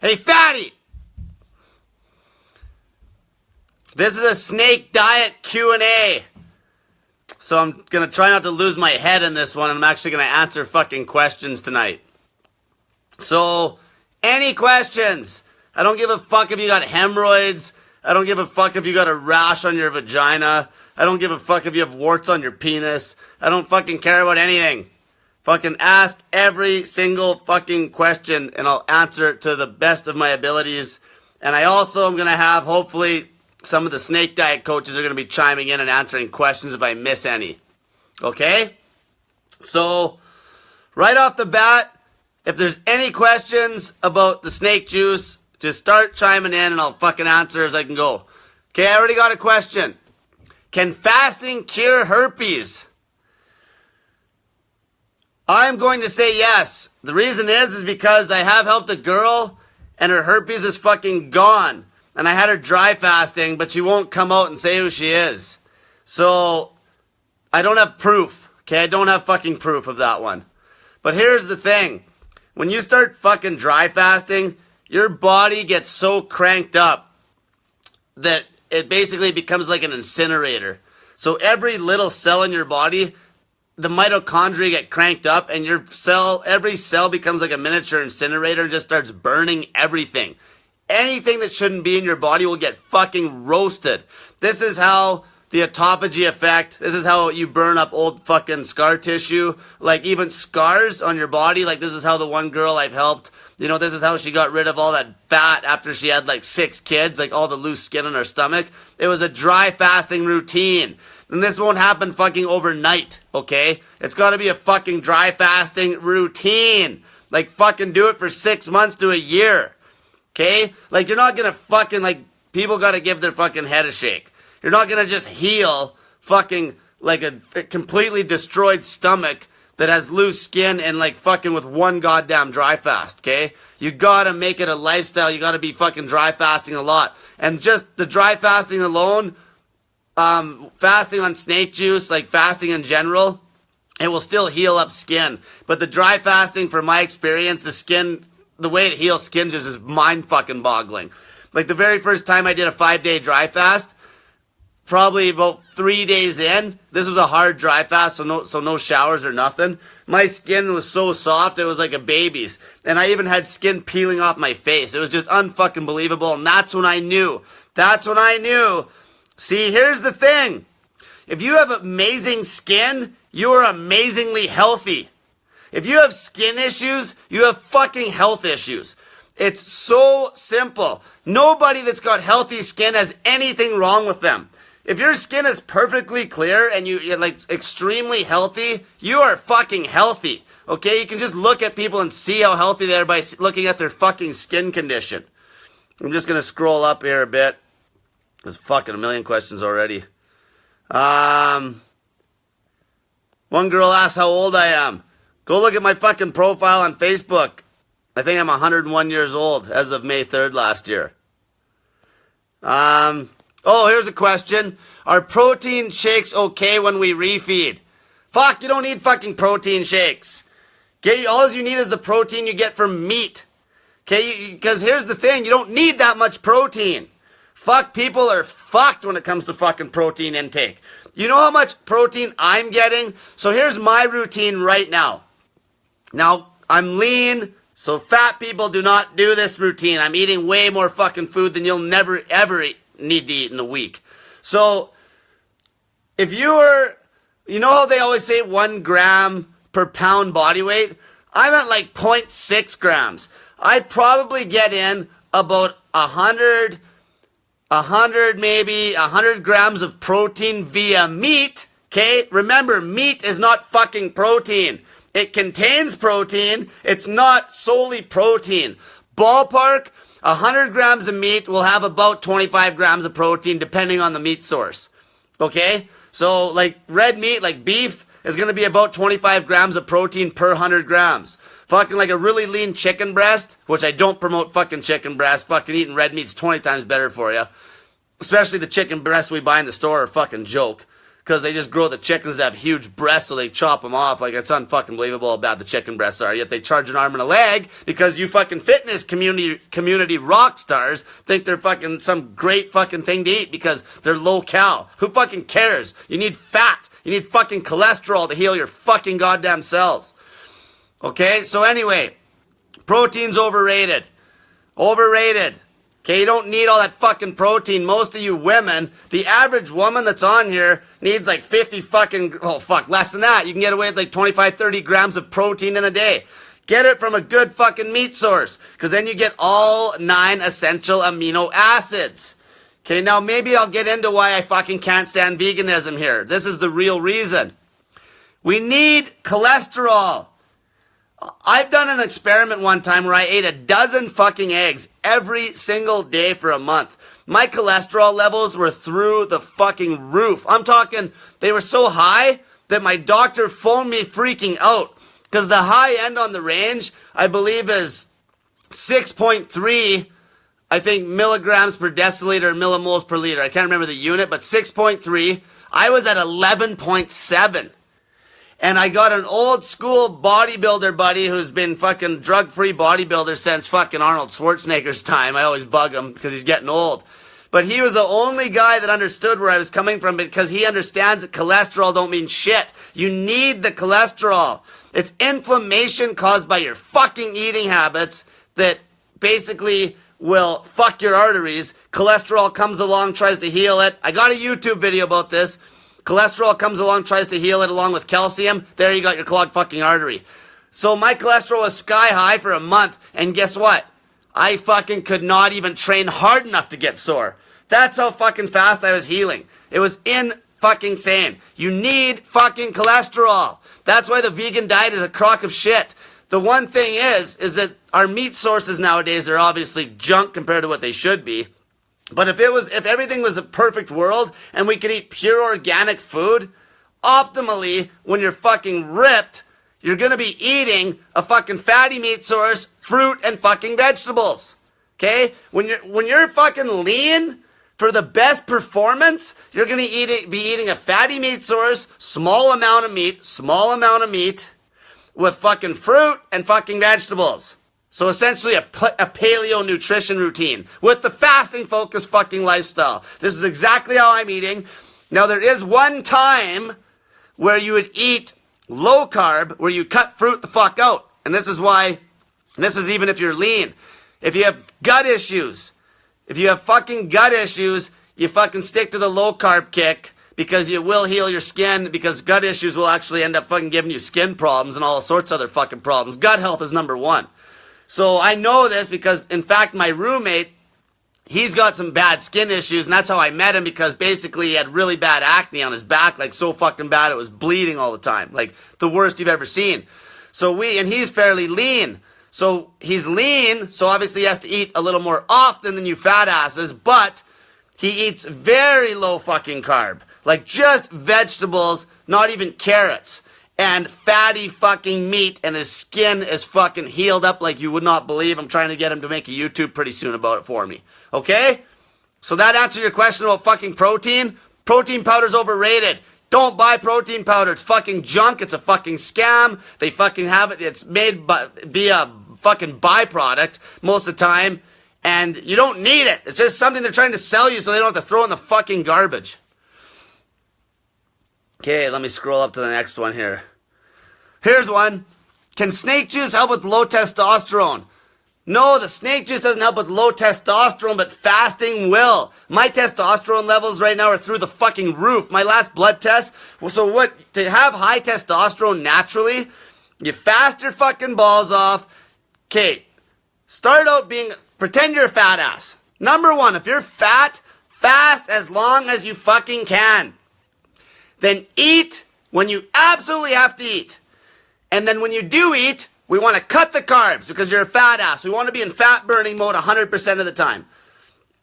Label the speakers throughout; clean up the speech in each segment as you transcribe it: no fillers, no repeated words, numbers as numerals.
Speaker 1: Hey, fatty! This is a snake diet Q&A. So I'm going to try not to lose my head in this one. I'm actually going to answer fucking questions tonight. So, any questions? I don't give a fuck if you got hemorrhoids. I don't give a fuck if you got a rash on your vagina. I don't give a fuck if you have warts on your penis. I don't fucking care about anything. Fucking ask every single fucking question and I'll answer it to the best of my abilities. And I also am going to have, hopefully, some of the snake diet coaches are going to be chiming in and answering questions if I miss any. Okay? So, right off the bat, if there's any questions about the snake juice, just start chiming in and I'll fucking answer as I can go. Okay, I already got a question. Can fasting cure herpes? I'm going to say yes. The reason is because I have helped a girl and her herpes is fucking gone. And I had her dry fasting, but she won't come out and say who she is. So, I don't have proof. Okay, I don't have fucking proof of that one. But here's the thing. When you start fucking dry fasting, your body gets so cranked up that it basically becomes like an incinerator. So every little cell in your body, the mitochondria get cranked up and every cell becomes like a miniature incinerator and just starts burning everything. Anything that shouldn't be in your body will get fucking roasted. This is how the autophagy effect, this is how you burn up old fucking scar tissue. Like even scars on your body, like this is how the one girl I've helped, this is how she got rid of all that fat after she had like 6 kids, like all the loose skin on her stomach. It was a dry fasting routine. And this won't happen fucking overnight, okay? It's gotta be a fucking dry fasting routine. Like fucking do it for 6 months to a year. Okay? Like, you're not gonna fucking, people gotta give their fucking head a shake. You're not gonna just heal fucking, like, a completely destroyed stomach that has loose skin and, fucking with one goddamn dry fast, okay? You gotta make it a lifestyle. You gotta be fucking dry fasting a lot. And just the dry fasting alone, fasting on snake juice, fasting in general, it will still heal up skin. But the dry fasting, from my experience, the way it heals skin just is mind fucking boggling. Like the very first time I did a 5-day dry fast, probably about 3 days in, this was a hard dry fast, so no showers or nothing. My skin was so soft, it was like a baby's. And I even had skin peeling off my face. It was just unfucking believable, and that's when I knew. See, here's the thing. If you have amazing skin, you are amazingly healthy. If you have skin issues, you have fucking health issues. It's so simple. Nobody that's got healthy skin has anything wrong with them. If your skin is perfectly clear and you're extremely healthy, you are fucking healthy. Okay? You can just look at people and see how healthy they are by looking at their fucking skin condition. I'm just going to scroll up here a bit. There's fucking a million questions already. One girl asked how old I am. Go look at my fucking profile on Facebook. I think I'm 101 years old as of May 3rd last year. Here's a question. Are protein shakes okay when we refeed? Fuck, you don't need fucking protein shakes. Okay, all you need is the protein you get from meat. Okay, because here's the thing. You don't need that much protein. Fuck, people are fucked when it comes to fucking protein intake. You know how much protein I'm getting? So here's my routine right now. Now, I'm lean, so fat people do not do this routine. I'm eating way more fucking food than you'll never, ever need to eat in a week. So, if you know how they always say 1 gram per pound body weight? I'm at 0.6 grams. I probably get in about 100 grams of protein via meat. Okay? Remember, meat is not fucking protein. It contains protein. It's not solely protein. Ballpark, 100 grams of meat will have about 25 grams of protein depending on the meat source. Okay? So, red meat, like beef, is going to be about 25 grams of protein per 100 grams. Fucking a really lean chicken breast, which I don't promote fucking chicken breast. Fucking eating red meat's 20 times better for you. Especially the chicken breasts we buy in the store are a fucking joke. because they just grow the chickens that have huge breasts, so they chop them off. Like, it's unfucking believable how bad the chicken breasts are. Yet they charge an arm and a leg because you fucking fitness community rock stars think they're fucking some great fucking thing to eat because they're low cal. Who fucking cares? You need fat. You need fucking cholesterol to heal your fucking goddamn cells. Okay, so anyway, protein's overrated. Overrated. Okay, you don't need all that fucking protein. Most of you women, the average woman that's on here needs like 50 fucking, oh fuck, less than that. You can get away with like 25, 30 grams of protein in a day. Get it from a good fucking meat source, because then you get all 9 essential amino acids. Okay, now maybe I'll get into why I fucking can't stand veganism here. This is the real reason. We need cholesterol. I've done an experiment one time where I ate a dozen fucking eggs every single day for a month. My cholesterol levels were through the fucking roof. I'm talking, they were so high that my doctor phoned me freaking out. Because the high end on the range, I believe, is 6.3, I think, milligrams per deciliter, millimoles per liter. I can't remember the unit, but 6.3. I was at 11.7. And I got an old school bodybuilder buddy who's been fucking drug-free bodybuilder since fucking Arnold Schwarzenegger's time. I always bug him because he's getting old. But he was the only guy that understood where I was coming from because he understands that cholesterol don't mean shit. You need the cholesterol. It's inflammation caused by your fucking eating habits that basically will fuck your arteries. Cholesterol comes along, tries to heal it. I got a YouTube video about this. Cholesterol comes along, tries to heal it along with calcium. There you got your clogged fucking artery. So my cholesterol was sky high for a month. And guess what? I fucking could not even train hard enough to get sore. That's how fucking fast I was healing. It was fucking sane. You need fucking cholesterol. That's why the vegan diet is a crock of shit. The one thing is that our meat sources nowadays are obviously junk compared to what they should be. But if everything was a perfect world and we could eat pure organic food, optimally, when you're fucking ripped, you're gonna be eating a fucking fatty meat source, fruit, and fucking vegetables. Okay? When you're fucking lean, for the best performance, you're gonna be eating a fatty meat source, small amount of meat, with fucking fruit and fucking vegetables. So essentially a paleo nutrition routine with the fasting focused fucking lifestyle. This is exactly how I'm eating. Now there is one time where you would eat low carb, where you cut fruit the fuck out. And this is even if you're lean. If you have gut issues, you fucking stick to the low carb kick, because you will heal your skin, because gut issues will actually end up fucking giving you skin problems and all sorts of other fucking problems. Gut health is number one. So I know this because, in fact, my roommate, he's got some bad skin issues, and that's how I met him, because basically he had really bad acne on his back, like so fucking bad it was bleeding all the time, like the worst you've ever seen. And he's fairly lean. So he's lean, so obviously he has to eat a little more often than you fat asses, but he eats very low fucking carb, like just vegetables, not even carrots. And fatty fucking meat, and his skin is fucking healed up like you would not believe. I'm trying to get him to make a YouTube pretty soon about it for me. Okay? So that answers your question about fucking protein. Protein powder's overrated. Don't buy protein powder. It's fucking junk. It's a fucking scam. They fucking have it. It's made via fucking byproduct most of the time. And you don't need it. It's just something they're trying to sell you so they don't have to throw in the fucking garbage. Okay, let me scroll up to the next one here. Here's one. Can snake juice help with low testosterone? No, the snake juice doesn't help with low testosterone, but fasting will. My testosterone levels right now are through the fucking roof. My last blood test, to have high testosterone naturally, you fast your fucking balls off. Okay, pretend you're a fat ass. Number one, if you're fat, fast as long as you fucking can. Then eat when you absolutely have to eat. And then when you do eat, we want to cut the carbs because you're a fat ass. We want to be in fat burning mode 100% of the time.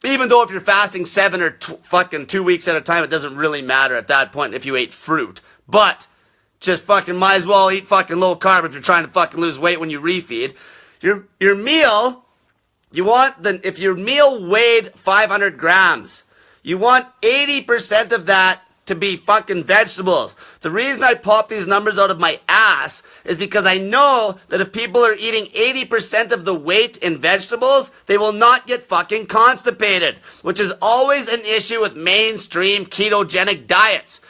Speaker 1: Even though if you're fasting 7 or fucking 2 weeks at a time, it doesn't really matter at that point if you ate fruit. But just fucking might as well eat fucking low carb if you're trying to fucking lose weight when you refeed. Your meal, if your meal weighed 500 grams, you want 80% of that to be fucking vegetables. The reason I pop these numbers out of my ass is because I know that if people are eating 80% of the weight in vegetables, they will not get fucking constipated, which is always an issue with mainstream ketogenic diets.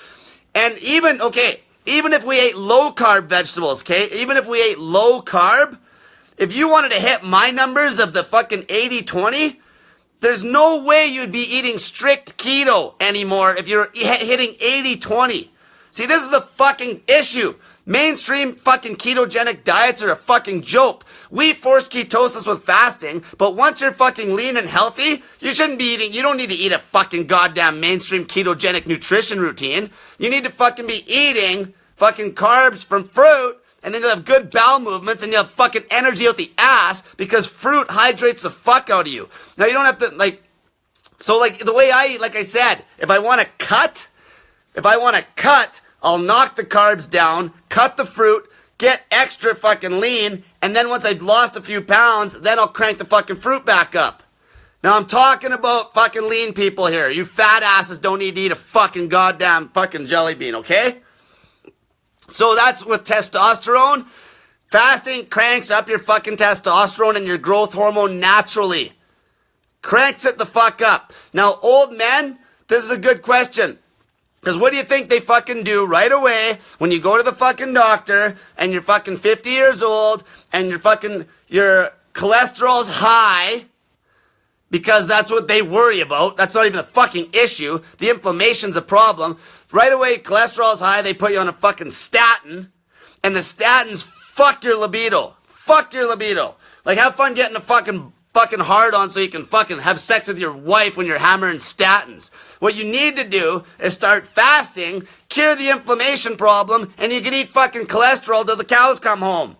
Speaker 1: And even if we ate low carb vegetables, okay? Even if we ate low carb, if you wanted to hit my numbers of the fucking 80-20, there's no way you'd be eating strict keto anymore if you're hitting 80-20. See, this is the fucking issue. Mainstream fucking ketogenic diets are a fucking joke. We force ketosis with fasting, but once you're fucking lean and healthy, you shouldn't be eating, you don't need to eat a fucking goddamn mainstream ketogenic nutrition routine. You need to fucking be eating fucking carbs from fruit, and then you'll have good bowel movements and you'll have fucking energy out the ass because fruit hydrates the fuck out of you. Now you don't have to the way I eat, like I said, if I want to cut, I'll knock the carbs down, cut the fruit, get extra fucking lean, and then once I've lost a few pounds, then I'll crank the fucking fruit back up. Now I'm talking about fucking lean people here. You fat asses don't need to eat a fucking goddamn fucking jelly bean, okay? So that's with testosterone. Fasting cranks up your fucking testosterone and your growth hormone naturally. Cranks it the fuck up. Now, old men, this is a good question. Because what do you think they fucking do right away when you go to the fucking doctor and you're fucking 50 years old and your cholesterol's high? Because that's what they worry about. That's not even a fucking issue. The inflammation's a problem. Right away, cholesterol's high, they put you on a fucking statin, and the statins fuck your libido. Fuck your libido. Like, have fun getting a fucking hard on so you can fucking have sex with your wife when you're hammering statins. What you need to do is start fasting, cure the inflammation problem, and you can eat fucking cholesterol till the cows come home.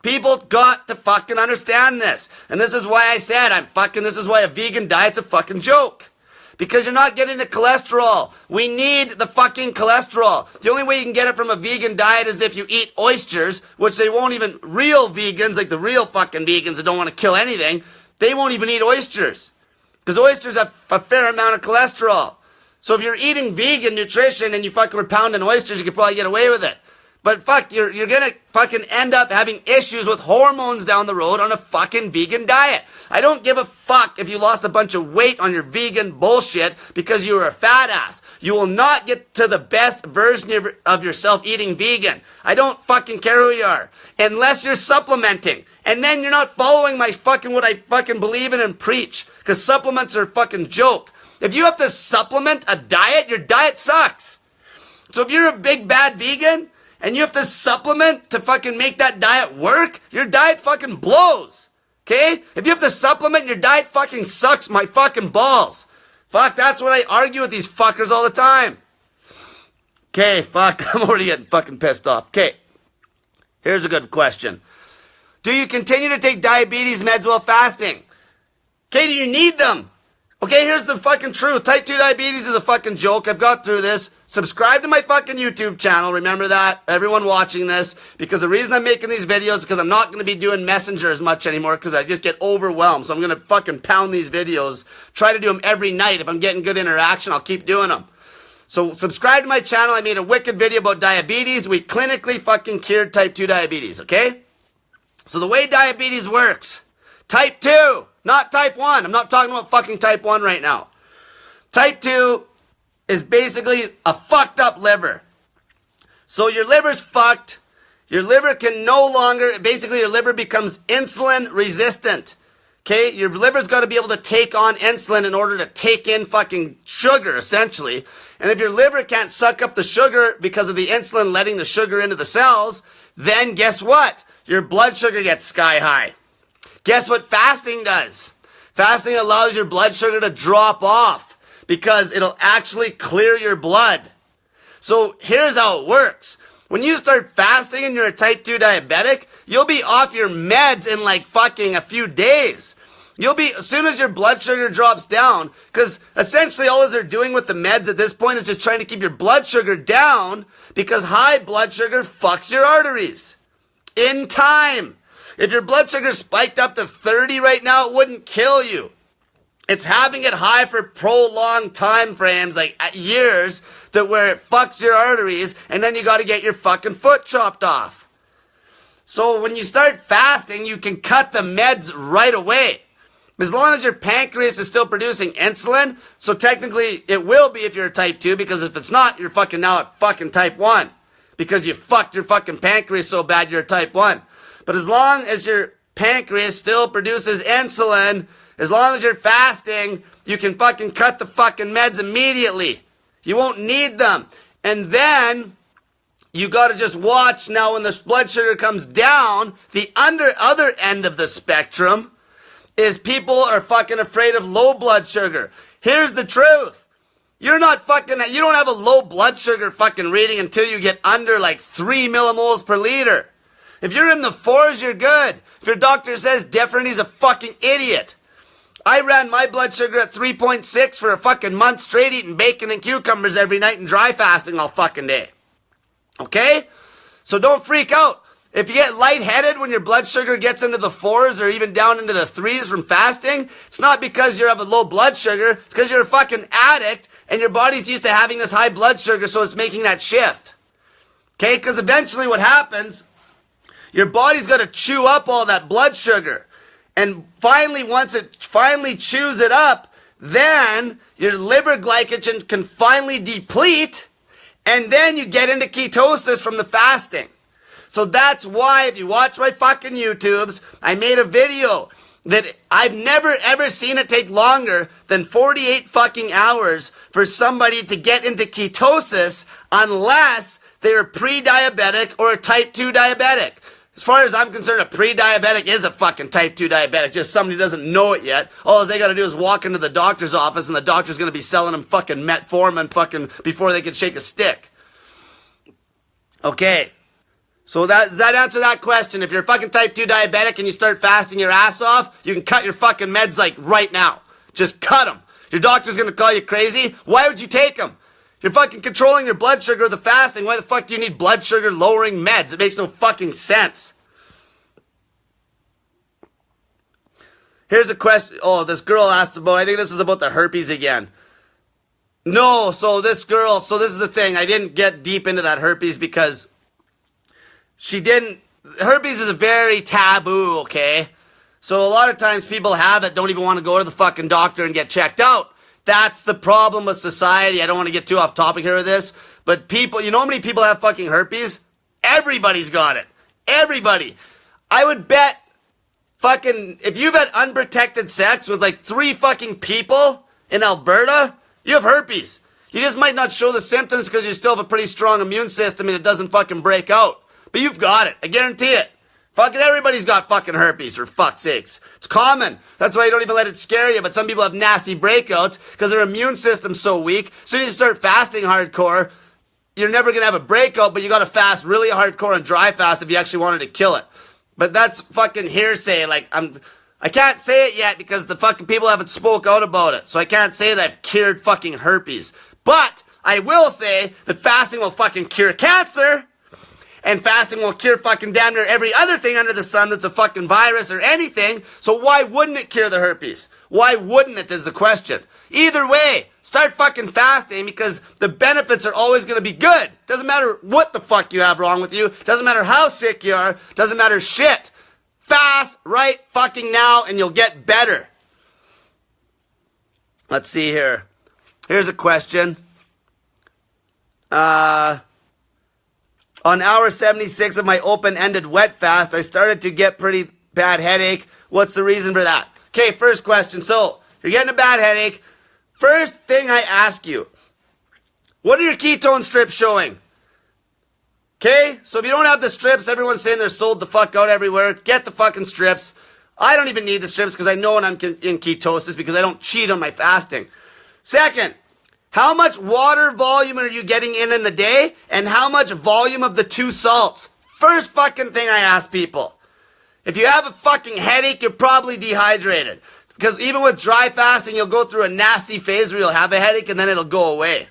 Speaker 1: People got to fucking understand this. And this is why I said this is why a vegan diet's a fucking joke. Because you're not getting the cholesterol. We need the fucking cholesterol. The only way you can get it from a vegan diet is if you eat oysters, which they won't even, real vegans, like the real fucking vegans that don't want to kill anything, they won't even eat oysters. Because oysters have a fair amount of cholesterol. So if you're eating vegan nutrition and you fucking were pounding oysters, you could probably get away with it. But fuck, you're gonna fucking end up having issues with hormones down the road on a fucking vegan diet. I don't give a fuck if you lost a bunch of weight on your vegan bullshit because you were a fat ass. You will not get to the best version of yourself eating vegan. I don't fucking care who you are. Unless you're supplementing. And then you're not following what I fucking believe in and preach. Because supplements are a fucking joke. If you have to supplement a diet, your diet sucks. So if you're a big bad vegan, and you have to supplement to fucking make that diet work, your diet fucking blows. Okay? If you have to supplement, your diet fucking sucks my fucking balls. Fuck, that's what I argue with these fuckers all the time. Okay, fuck, I'm already getting fucking pissed off. Okay, here's a good question. Do you continue to take diabetes meds while fasting? Okay, do you need them? Okay, here's the fucking truth. Type 2 diabetes is a fucking joke. I've got through this. Subscribe to my fucking YouTube channel. Remember that, everyone watching this. Because the reason I'm making these videos is because I'm not going to be doing Messenger as much anymore because I just get overwhelmed. So I'm going to fucking pound these videos. Try to do them every night. If I'm getting good interaction, I'll keep doing them. So subscribe to my channel. I made a wicked video about diabetes. We clinically fucking cured type 2 diabetes, okay? So the way diabetes works, type 2, not type 1. I'm not talking about fucking type 1 right now. Type 2 is basically a fucked up liver. So your liver's fucked. Your liver can no longer, basically your liver becomes insulin resistant. Okay? Your liver's got to be able to take on insulin in order to take in fucking sugar, essentially. And if your liver can't suck up the sugar because of the insulin letting the sugar into the cells, then guess what? Your blood sugar gets sky high. Guess what fasting does? Fasting allows your blood sugar to drop off because it'll actually clear your blood. So here's how it works. When you start fasting and you're a type 2 diabetic, you'll be off your meds in like fucking a few days. You'll be, as soon as your blood sugar drops down, because essentially all they're doing with the meds at this point is just trying to keep your blood sugar down because high blood sugar fucks your arteries. In time. If your blood sugar spiked up to 30 right now, it wouldn't kill you. It's having it high for prolonged time frames, like years, that where it fucks your arteries, and then you got to get your fucking foot chopped off. So when you start fasting, you can cut the meds right away. As long as your pancreas is still producing insulin, so technically it will be if you're a type 2, because if it's not, you're fucking now at fucking type 1. Because you fucked your fucking pancreas so bad you're a type 1. But as long as your pancreas still produces insulin, as long as you're fasting, you can fucking cut the fucking meds immediately. You won't need them. And then you gotta just watch now when the blood sugar comes down, the other end of the spectrum is people are fucking afraid of low blood sugar. Here's the truth. You don't have a low blood sugar fucking reading until you get under like 3 millimoles per liter. If you're in the 4s, you're good. If your doctor says different, he's a fucking idiot. I ran my blood sugar at 3.6 for a fucking month straight, eating bacon and cucumbers every night and dry fasting all fucking day. Okay? So don't freak out. If you get lightheaded when your blood sugar gets into the 4s or even down into the 3s from fasting, it's not because you have a low blood sugar. It's because you're a fucking addict and your body's used to having this high blood sugar, so it's making that shift. Okay? Because eventually what happens, your body's got to chew up all that blood sugar. And finally, once it finally chews it up, then your liver glycogen can finally deplete, and then you get into ketosis from the fasting. So that's why, if you watch my fucking YouTubes, I made a video that I've never ever seen it take longer than 48 fucking hours for somebody to get into ketosis unless they're pre-diabetic or a type 2 diabetic. As far as I'm concerned, a pre-diabetic is a fucking type 2 diabetic. Just somebody doesn't know it yet. All they gotta do is walk into the doctor's office and the doctor's gonna be selling them fucking metformin fucking before they can shake a stick. Okay. So does that answer that question? If you're a fucking type 2 diabetic and you start fasting your ass off, you can cut your fucking meds like right now. Just cut them. Your doctor's gonna call you crazy. Why would you take them? You're fucking controlling your blood sugar with the fasting. Why the fuck do you need blood sugar lowering meds? It makes no fucking sense. Here's a question. Oh, this girl asked about, I think this is about the herpes again. No, so this is the thing. I didn't get deep into that herpes because herpes is a very taboo, okay? So a lot of times people have it, don't even want to go to the fucking doctor and get checked out. That's the problem with society. I don't want to get too off topic here with this, but people, you know how many people have fucking herpes? Everybody's got it. Everybody. I would bet fucking, if you've had unprotected sex with like 3 fucking people in Alberta, you have herpes. You just might not show the symptoms because you still have a pretty strong immune system and it doesn't fucking break out. But you've got it. I guarantee it. Fucking everybody's got fucking herpes, for fuck's sakes. It's common. That's why you don't even let it scare you. But some people have nasty breakouts because their immune system's so weak. So you start fasting hardcore, you're never going to have a breakout, but you got to fast really hardcore and dry fast if you actually wanted to kill it. But that's fucking hearsay. Like, I can't say it yet because the fucking people haven't spoke out about it. So I can't say that I've cured fucking herpes. But I will say that fasting will fucking cure cancer. And fasting will cure fucking damn near every other thing under the sun that's a fucking virus or anything. So why wouldn't it cure the herpes? Why wouldn't it is the question. Either way, start fucking fasting because the benefits are always going to be good. Doesn't matter what the fuck you have wrong with you. Doesn't matter how sick you are. Doesn't matter shit. Fast right fucking now and you'll get better. Let's see here. Here's a question. On hour 76 of my open-ended wet fast, I started to get pretty bad headache. What's the reason for that? Okay, first question. So, you're getting a bad headache. First thing I ask you, what are your ketone strips showing? Okay, so if you don't have the strips, everyone's saying they're sold the fuck out everywhere. Get the fucking strips. I don't even need the strips because I know when I'm in ketosis because I don't cheat on my fasting. Second, how much water volume are you getting in the day? And how much volume of the 2 salts? First fucking thing I ask people. If you have a fucking headache, you're probably dehydrated. Because even with dry fasting, you'll go through a nasty phase where you'll have a headache and then it'll go away.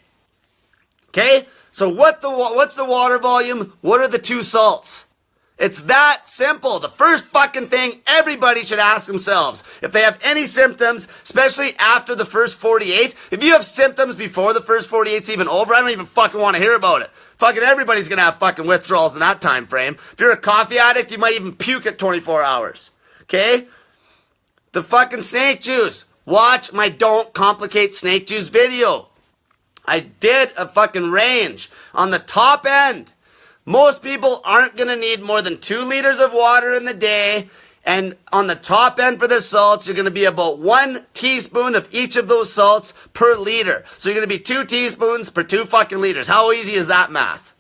Speaker 1: Okay? So what's the water volume? What are the 2 salts? It's that simple. The first fucking thing everybody should ask themselves, if they have any symptoms, especially after the first 48, if you have symptoms before the first 48's even over, I don't even fucking want to hear about it. Fucking everybody's gonna have fucking withdrawals in that time frame. If you're a coffee addict, you might even puke at 24 hours. Okay? The fucking snake juice. Watch my Don't Complicate Snake Juice video. I did a fucking range on the top end. Most people aren't going to need more than 2 liters of water in the day. And on the top end for the salts, you're going to be about 1 teaspoon of each of those salts per liter. So you're going to be 2 teaspoons per 2 fucking liters. How easy is that math?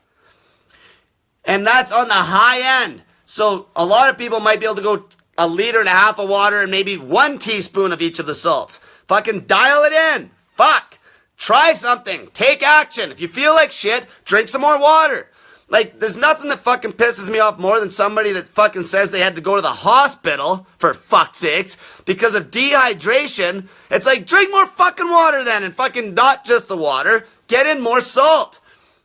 Speaker 1: And that's on the high end. So a lot of people might be able to go 1.5 liters of water and maybe 1 teaspoon of each of the salts. Fucking dial it in. Fuck. Try something. Take action. If you feel like shit, drink some more water. Like, there's nothing that fucking pisses me off more than somebody that fucking says they had to go to the hospital, for fuck's sakes, because of dehydration. It's like, drink more fucking water then, and fucking not just the water. Get in more salt.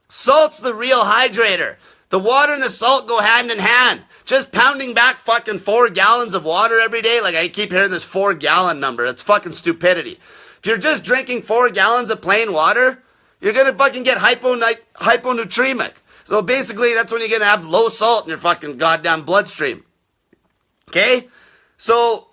Speaker 1: Salt's the real hydrator. The water and the salt go hand in hand. Just pounding back fucking 4 gallons of water every day, like I keep hearing this 4-gallon number. It's fucking stupidity. If you're just drinking 4 gallons of plain water, you're gonna fucking get hyponatremic. So basically, that's when you're going to have low salt in your fucking goddamn bloodstream. Okay? So,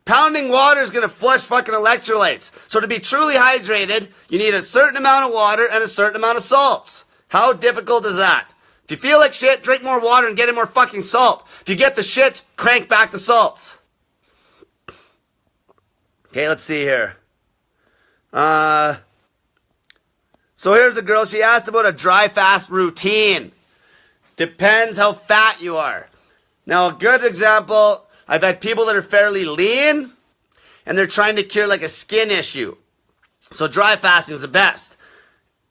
Speaker 1: pounding water is going to flush fucking electrolytes. So to be truly hydrated, you need a certain amount of water and a certain amount of salts. How difficult is that? If you feel like shit, drink more water and get in more fucking salt. If you get the shits, crank back the salts. Okay, let's see here. So here's a girl, she asked about a dry fast routine. Depends how fat you are. Now a good example, I've had people that are fairly lean and they're trying to cure like a skin issue. So dry fasting is the best.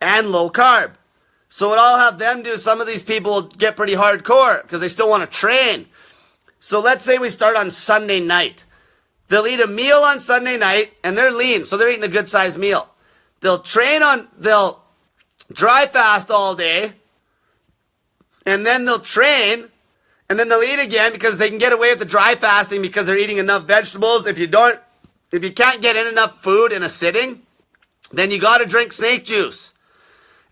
Speaker 1: And low carb. So what I'll have them do, some of these people get pretty hardcore because they still want to train. So let's say we start on Sunday night. They'll eat a meal on Sunday night and they're lean, so they're eating a good sized meal. They'll dry fast all day, and then they'll train, and then they'll eat again because they can get away with the dry fasting because they're eating enough vegetables. If you can't get in enough food in a sitting, then you gotta drink snake juice.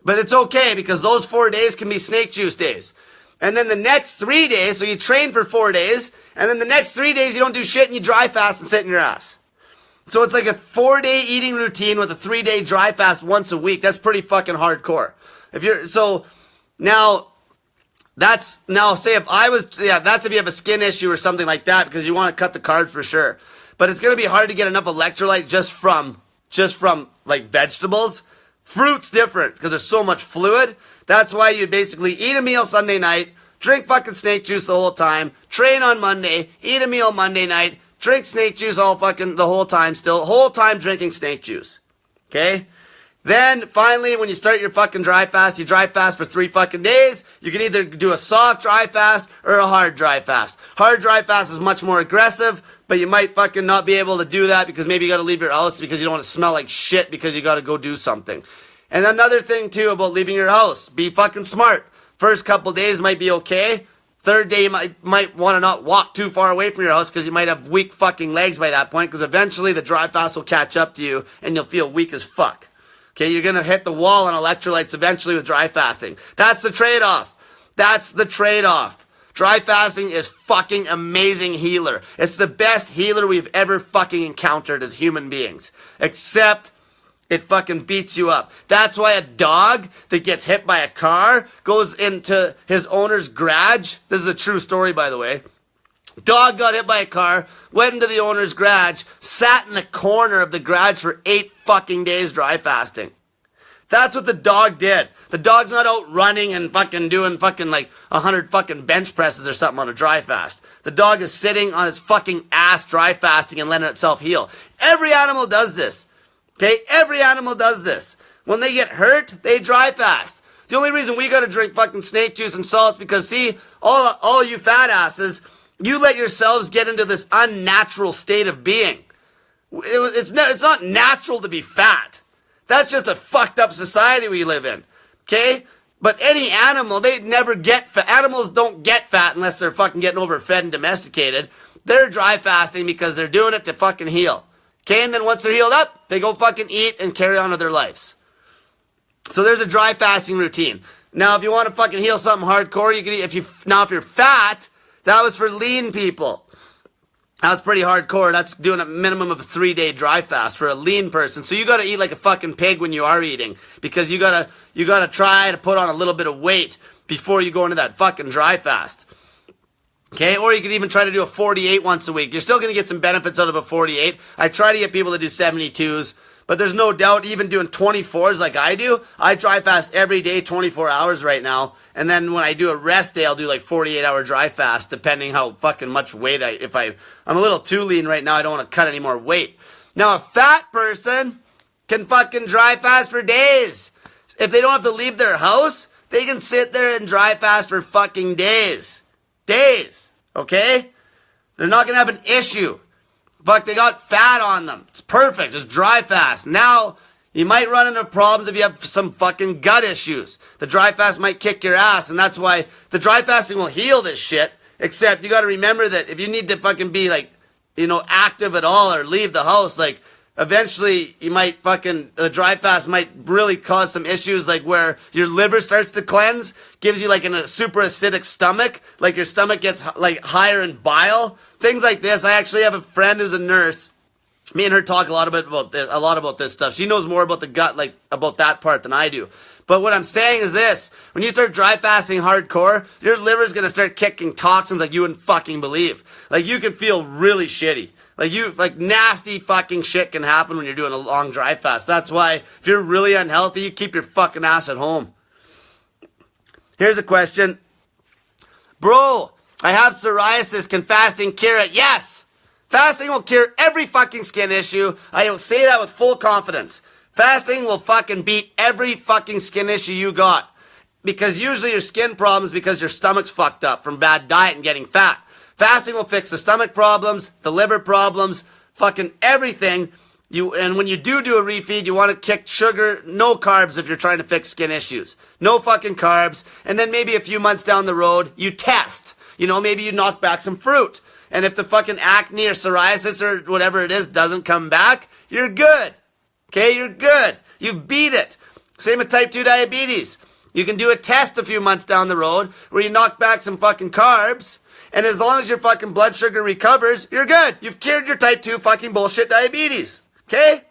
Speaker 1: But it's okay because those 4 days can be snake juice days. And then the next 3 days, so you train for 4 days, and then the next 3 days you don't do shit and you dry fast and sit in your ass. So it's like a 4-day eating routine with a 3-day dry fast once a week. That's pretty fucking hardcore. That's if you have a skin issue or something like that because you want to cut the carbs for sure. But it's going to be hard to get enough electrolyte just from like vegetables. Fruit's different because there's so much fluid. That's why you basically eat a meal Sunday night, drink fucking snake juice the whole time, train on Monday, eat a meal Monday night, drink snake juice the whole time still. Whole time drinking snake juice. Okay? Then, finally, when you start your fucking dry fast, you dry fast for 3 fucking days. You can either do a soft dry fast or a hard dry fast. Hard dry fast is much more aggressive, but you might fucking not be able to do that because maybe you gotta leave your house because you don't want to smell like shit because you gotta go do something. And another thing, too, about leaving your house. Be fucking smart. First couple days might be okay. 3rd day, you might want to not walk too far away from your house because you might have weak fucking legs by that point because eventually the dry fast will catch up to you and you'll feel weak as fuck. Okay, you're going to hit the wall on electrolytes eventually with dry fasting. That's the trade-off. That's the trade-off. Dry fasting is fucking amazing healer. It's the best healer we've ever fucking encountered as human beings. Except it fucking beats you up. That's why a dog that gets hit by a car goes into his owner's garage. This is a true story, by the way. Dog got hit by a car, went into the owner's garage, sat in the corner of the garage for 8 fucking days dry fasting. That's what the dog did. The dog's not out running and fucking doing fucking like 100 fucking bench presses or something on a dry fast. The dog is sitting on its fucking ass dry fasting and letting itself heal. Every animal does this. Okay, every animal does this. When they get hurt, they dry fast. The only reason we gotta drink fucking snake juice and salts because, see, all you fat asses, you let yourselves get into this unnatural state of being. It's not natural to be fat. That's just a fucked up society we live in. Okay? But any animal, they never get fat. Animals don't get fat unless they're fucking getting overfed and domesticated. They're dry fasting because they're doing it to fucking heal. Okay, and then once they're healed up, they go fucking eat and carry on with their lives. So there's a dry fasting routine. Now, if you want to fucking heal something hardcore, you can eat. If you're fat, that was for lean people. That was pretty hardcore. That's doing a minimum of a 3-day dry fast for a lean person. So you got to eat like a fucking pig when you are eating, because you gotta try to put on a little bit of weight before you go into that fucking dry fast. Okay, or you can even try to do a 48 once a week. You're still going to get some benefits out of a 48. I try to get people to do 72s, but there's no doubt even doing 24s like I do. I dry fast every day, 24 hours right now. And then when I do a rest day, I'll do like 48-hour dry fast, depending how fucking much weight I'm a little too lean right now. I don't want to cut any more weight. Now, a fat person can fucking dry fast for days. If they don't have to leave their house, they can sit there and dry fast for fucking days. Days, okay? They're not gonna have an issue. Fuck, they got fat on them. It's perfect, just dry fast. Now, you might run into problems if you have some fucking gut issues. The dry fast might kick your ass, and that's why the dry fasting will heal this shit. Except you gotta remember that if you need to fucking be like, active at all or leave the house, like, eventually you might the dry fast might really cause some issues, like where your liver starts to cleanse, gives you like a super acidic stomach, like your stomach gets like higher in bile, things like this. I actually have a friend who's a nurse. Me and her talk a lot about this stuff. She knows more about the gut, like about that part, than I do. But what I'm saying is this: when you start dry fasting hardcore, your liver's gonna start kicking toxins like you wouldn't fucking believe. Like you can feel really shitty. Like nasty fucking shit can happen when you're doing a long dry fast. That's why if you're really unhealthy, you keep your fucking ass at home. Here's a question. Bro, I have psoriasis. Can fasting cure it? Yes. Fasting will cure every fucking skin issue. I will say that with full confidence. Fasting will fucking beat every fucking skin issue you got. Because usually your skin problems because your stomach's fucked up from bad diet and getting fat. Fasting will fix the stomach problems, the liver problems, fucking everything. And when you do a refeed, you want to kick sugar, no carbs if you're trying to fix skin issues. No fucking carbs. And then maybe a few months down the road, you test. Maybe you knock back some fruit. And if the fucking acne or psoriasis or whatever it is doesn't come back, you're good. Okay, you're good. You beat it. Same with type 2 diabetes. You can do a test a few months down the road where you knock back some fucking carbs. And as long as your fucking blood sugar recovers, you're good. You've cured your type 2 fucking bullshit diabetes. Okay?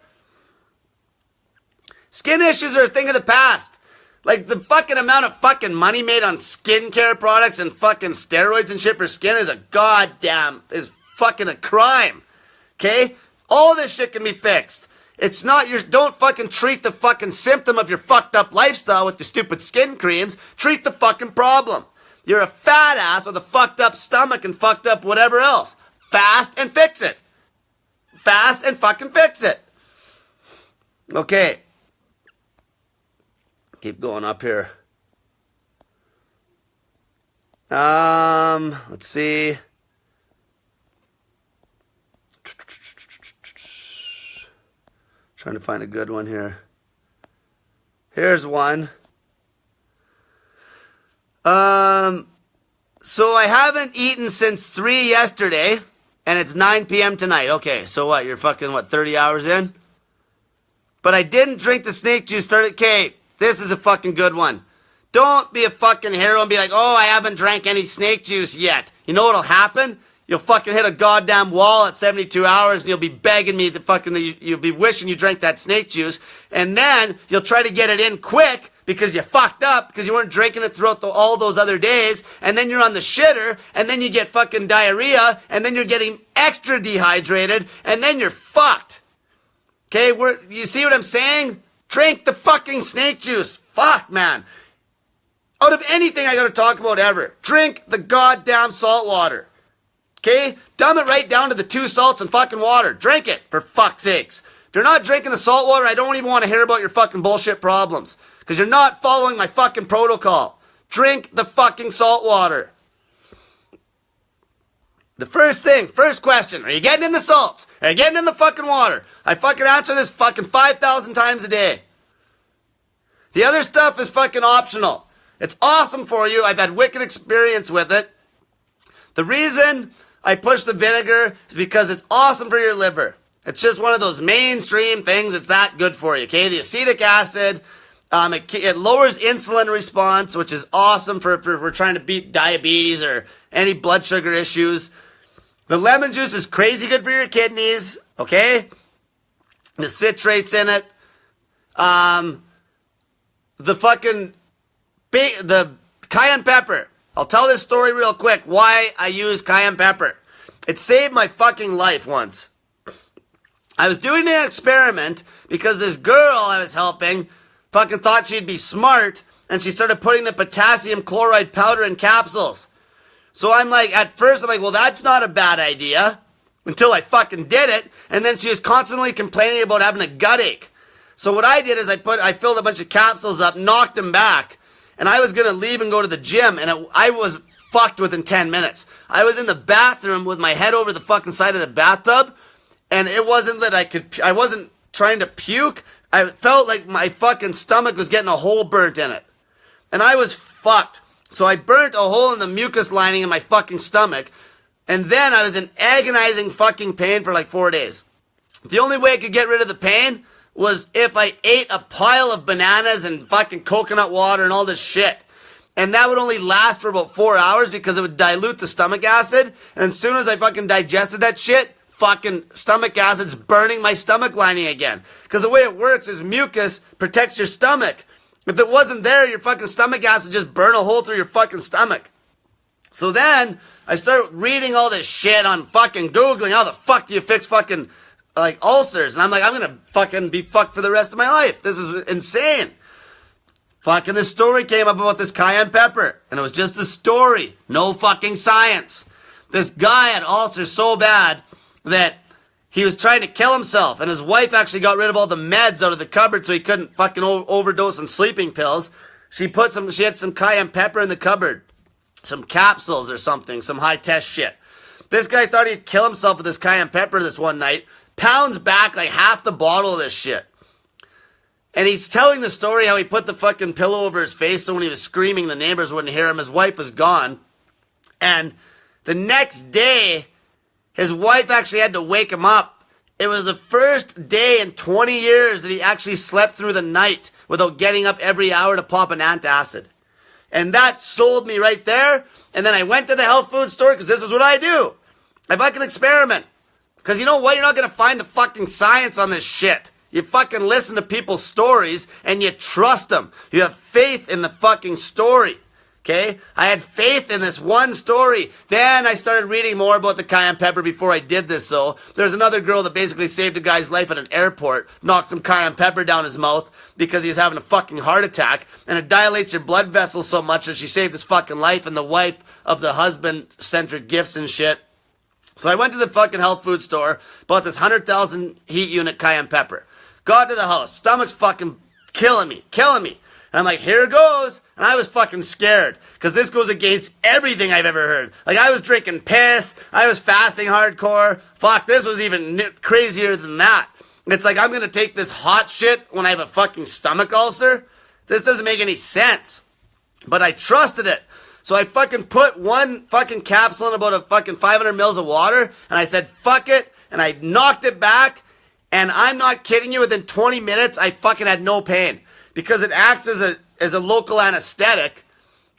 Speaker 1: Skin issues are a thing of the past. Like, the fucking amount of fucking money made on skincare products and fucking steroids and shit for skin is fucking a crime. Okay? All this shit can be fixed. It's not don't fucking treat the fucking symptom of your fucked up lifestyle with your stupid skin creams. Treat the fucking problem. You're a fat ass with a fucked up stomach and fucked up whatever else. Fast and fix it. Fast and fucking fix it. Okay. Keep going up here. Let's see. Trying to find a good one here. Here's one. So I haven't eaten since 3 yesterday, and it's 9 p.m. tonight. Okay, so what? You're fucking, 30 hours in? But I didn't drink the snake juice. Okay, this is a fucking good one. Don't be a fucking hero and be like, oh, I haven't drank any snake juice yet. You know what'll happen? You'll fucking hit a goddamn wall at 72 hours, and you'll be begging me to you'll be wishing you drank that snake juice, and then you'll try to get it in quick, because you fucked up, because you weren't drinking it throughout all those other days, and then you're on the shitter, and then you get fucking diarrhea, and then you're getting extra dehydrated, and then you're fucked. Okay, you see what I'm saying? Drink the fucking snake juice. Fuck, man. Out of anything I gotta talk about ever, drink the goddamn salt water. Okay? Dumb it right down to the 2 salts and fucking water. Drink it, for fuck's sakes. If you're not drinking the salt water, I don't even want to hear about your fucking bullshit problems. Because you're not following my fucking protocol. Drink the fucking salt water. The first question, are you getting in the salts? Are you getting in the fucking water? I fucking answer this fucking 5,000 times a day. The other stuff is fucking optional. It's awesome for you. I've had wicked experience with it. The reason I push the vinegar is because it's awesome for your liver. It's just one of those mainstream things. It's that good for you, okay? The acetic acid, it lowers insulin response, which is awesome for we're trying to beat diabetes or any blood sugar issues. The lemon juice is crazy good for your kidneys, okay? The citrates in it. The cayenne pepper. I'll tell this story real quick, why I use cayenne pepper. It saved my fucking life once. I was doing an experiment because this girl I was helping fucking thought she'd be smart, and she started putting the potassium chloride powder in capsules. So at first I'm like, well, that's not a bad idea, until I fucking did it, and then she was constantly complaining about having a gut ache. So what I did is I filled a bunch of capsules up, knocked them back, and I was going to leave and go to the gym, and I was fucked within 10 minutes. I was in the bathroom with my head over the fucking side of the bathtub, and it wasn't that I wasn't trying to puke. I felt like my fucking stomach was getting a hole burnt in it. And I was fucked. So I burnt a hole in the mucus lining in my fucking stomach, and then I was in agonizing fucking pain for like 4 days. The only way I could get rid of the pain was if I ate a pile of bananas and fucking coconut water and all this shit. And that would only last for about 4 hours because it would dilute the stomach acid. And as soon as I fucking digested that shit, fucking stomach acid's burning my stomach lining again. Because the way it works is mucus protects your stomach. If it wasn't there, your fucking stomach acid just burn a hole through your fucking stomach. So then I started reading all this shit on fucking Googling. How the fuck do you fix fucking ulcers? And I'm like, I'm gonna fucking be fucked for the rest of my life. This is insane. Fucking this story came up about this cayenne pepper. And it was just a story. No fucking science. This guy had ulcers so bad that he was trying to kill himself. And his wife actually got rid of all the meds out of the cupboard so he couldn't fucking overdose on sleeping pills. She had some cayenne pepper in the cupboard. Some capsules or something. Some high test shit. This guy thought he'd kill himself with this cayenne pepper this one night. Pounds back like half the bottle of this shit. And he's telling the story how he put the fucking pillow over his face so when he was screaming the neighbors wouldn't hear him. His wife was gone. And the next day, his wife actually had to wake him up. It was the first day in 20 years that he actually slept through the night without getting up every hour to pop an antacid. And that sold me right there. And then I went to the health food store because this is what I do. I fucking experiment. Because you know what? You're not going to find the fucking science on this shit. You fucking listen to people's stories and you trust them. You have faith in the fucking story. Okay? I had faith in this one story. Then I started reading more about the cayenne pepper before I did this, though. There's another girl that basically saved a guy's life at an airport, knocked some cayenne pepper down his mouth because he was having a fucking heart attack, and it dilates your blood vessels so much that she saved his fucking life, and the wife of the husband sent her gifts and shit. So I went to the fucking health food store, bought this 100,000 heat unit cayenne pepper. Got to the house, stomach's fucking killing me. And I'm like, here it goes. And I was fucking scared. Because this goes against everything I've ever heard. Like, I was drinking piss. I was fasting hardcore. Fuck, this was even crazier than that. It's like, I'm going to take this hot shit when I have a fucking stomach ulcer? This doesn't make any sense. But I trusted it. So I fucking put one fucking capsule in about a fucking 500 mils of water. And I said, fuck it. And I knocked it back. And I'm not kidding you, within 20 minutes, I fucking had no pain. Because it acts as a local anesthetic,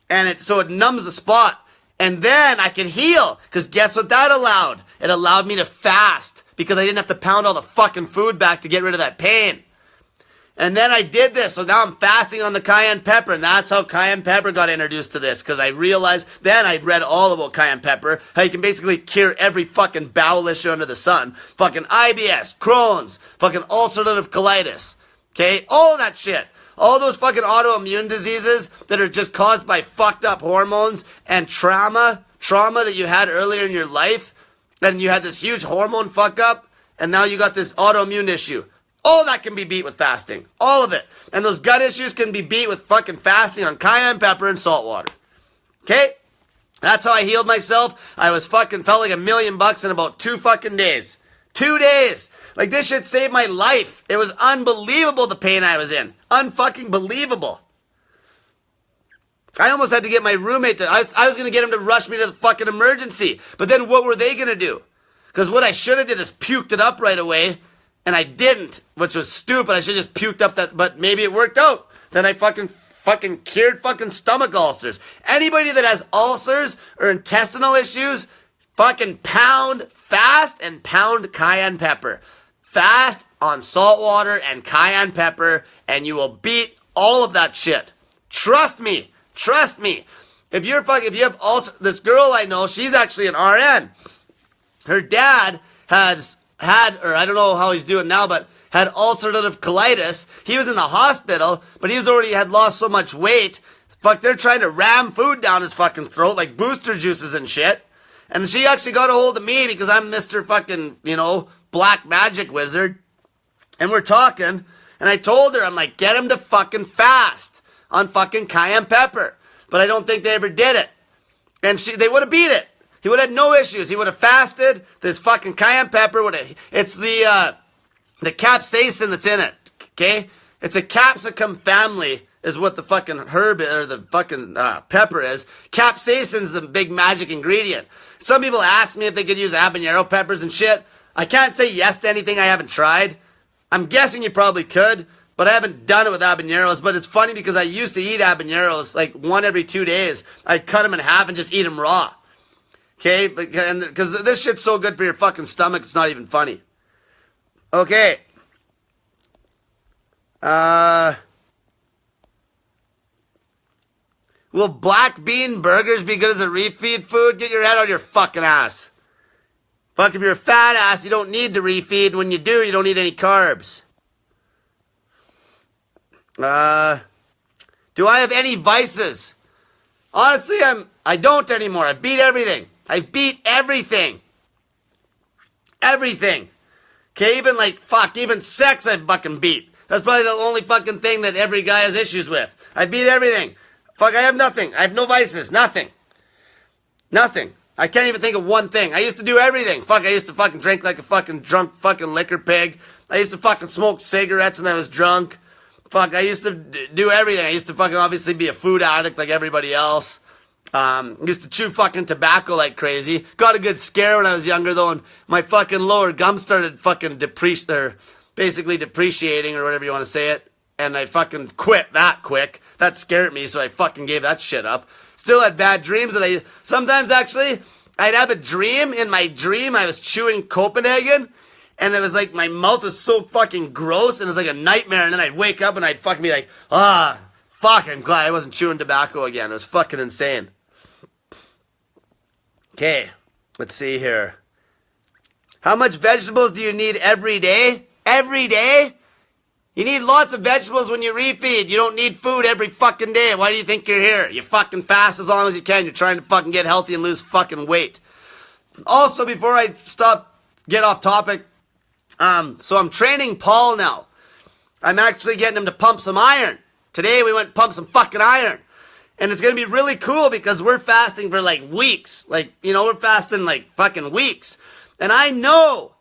Speaker 1: and so it numbs the spot. And then I could heal, because guess what that allowed? It allowed me to fast, because I didn't have to pound all the fucking food back to get rid of that pain. And then I did this, so now I'm fasting on the cayenne pepper, and that's how cayenne pepper got introduced to this, because I realized, then I read all about cayenne pepper, how you can basically cure every fucking bowel issue under the sun. Fucking IBS, Crohn's, fucking ulcerative colitis, okay? All that shit. All those fucking autoimmune diseases that are just caused by fucked up hormones and trauma that you had earlier in your life, and you had this huge hormone fuck up, and now you got this autoimmune issue. All that can be beat with fasting. All of it. And those gut issues can be beat with fucking fasting on cayenne pepper and salt water. Okay? That's how I healed myself. I was fucking felt like $1 million in about 2 fucking days. 2 days. Like, this shit saved my life. It was unbelievable the pain I was in. Unfucking believable. I almost had to get my roommate to, I was going to get him to rush me to the fucking emergency. But then what were they going to do? Because what I should have did is puked it up right away. And I didn't, which was stupid. I should have just puked up that, but maybe it worked out. Then I fucking cured fucking stomach ulcers. Anybody that has ulcers or intestinal issues, fucking pound fast and pound cayenne pepper. Fast on salt water and cayenne pepper, and you will beat all of that shit. Trust me. Trust me. If you have ulcer, this girl I know, she's actually an RN. Her dad had, or I don't know how he's doing now, but had ulcerative colitis. He was in the hospital, but had lost so much weight. Fuck, they're trying to ram food down his fucking throat, like booster juices and shit. And she actually got a hold of me because I'm Mr. fucking, black magic wizard. And we're talking, and I told her, I'm like, get him to fucking fast on fucking cayenne pepper. But I don't think they ever did it. And they would have beat it. He would have had no issues. He would have fasted. This fucking cayenne pepper it's the capsaicin that's in it. Okay? It's a capsicum family is what the fucking herb or the fucking pepper is. Capsaicin's the big magic ingredient. Some people ask me if they could use habanero peppers and shit. I can't say yes to anything I haven't tried. I'm guessing you probably could, but I haven't done it with habaneros. But it's funny because I used to eat habaneros like one every 2 days. I'd cut them in half and just eat them raw. Okay? Because this shit's so good for your fucking stomach, it's not even funny. Okay. Will black bean burgers be good as a refeed food? Get your head out of your fucking ass. Fuck, if you're a fat ass, you don't need to refeed. When you do, you don't need any carbs. Do I have any vices? Honestly, I don't anymore. I beat everything. Everything. Okay, even sex I fucking beat. That's probably the only fucking thing that every guy has issues with. I beat everything. Fuck, I have nothing. I have no vices. Nothing. I can't even think of one thing. I used to do everything. Fuck, I used to fucking drink like a fucking drunk fucking liquor pig. I used to fucking smoke cigarettes when I was drunk. Fuck, I used to do everything. I used to fucking obviously be a food addict like everybody else. Used to chew fucking tobacco like crazy. Got a good scare when I was younger though, and my fucking lower gum started fucking depreciating or whatever you want to say it. And I fucking quit that quick. That scared me, so I fucking gave that shit up. Still had bad dreams, and sometimes actually, I'd have a dream. In my dream, I was chewing Copenhagen, and it was like my mouth was so fucking gross, and it was like a nightmare, and then I'd wake up and I'd fucking be like, fuck, I'm glad I wasn't chewing tobacco again. It was fucking insane. Okay, let's see here. How much vegetables do you need every day? Every day? You need lots of vegetables when you refeed. You don't need food every fucking day. Why do you think you're here? You fucking fast as long as you can. You're trying to fucking get healthy and lose fucking weight. Also, before I get off topic, so I'm training Paul now. I'm actually getting him to pump some iron. Today we went and pumped some fucking iron. And it's going to be really cool because we're fasting for like weeks. We're fasting like fucking weeks. And I know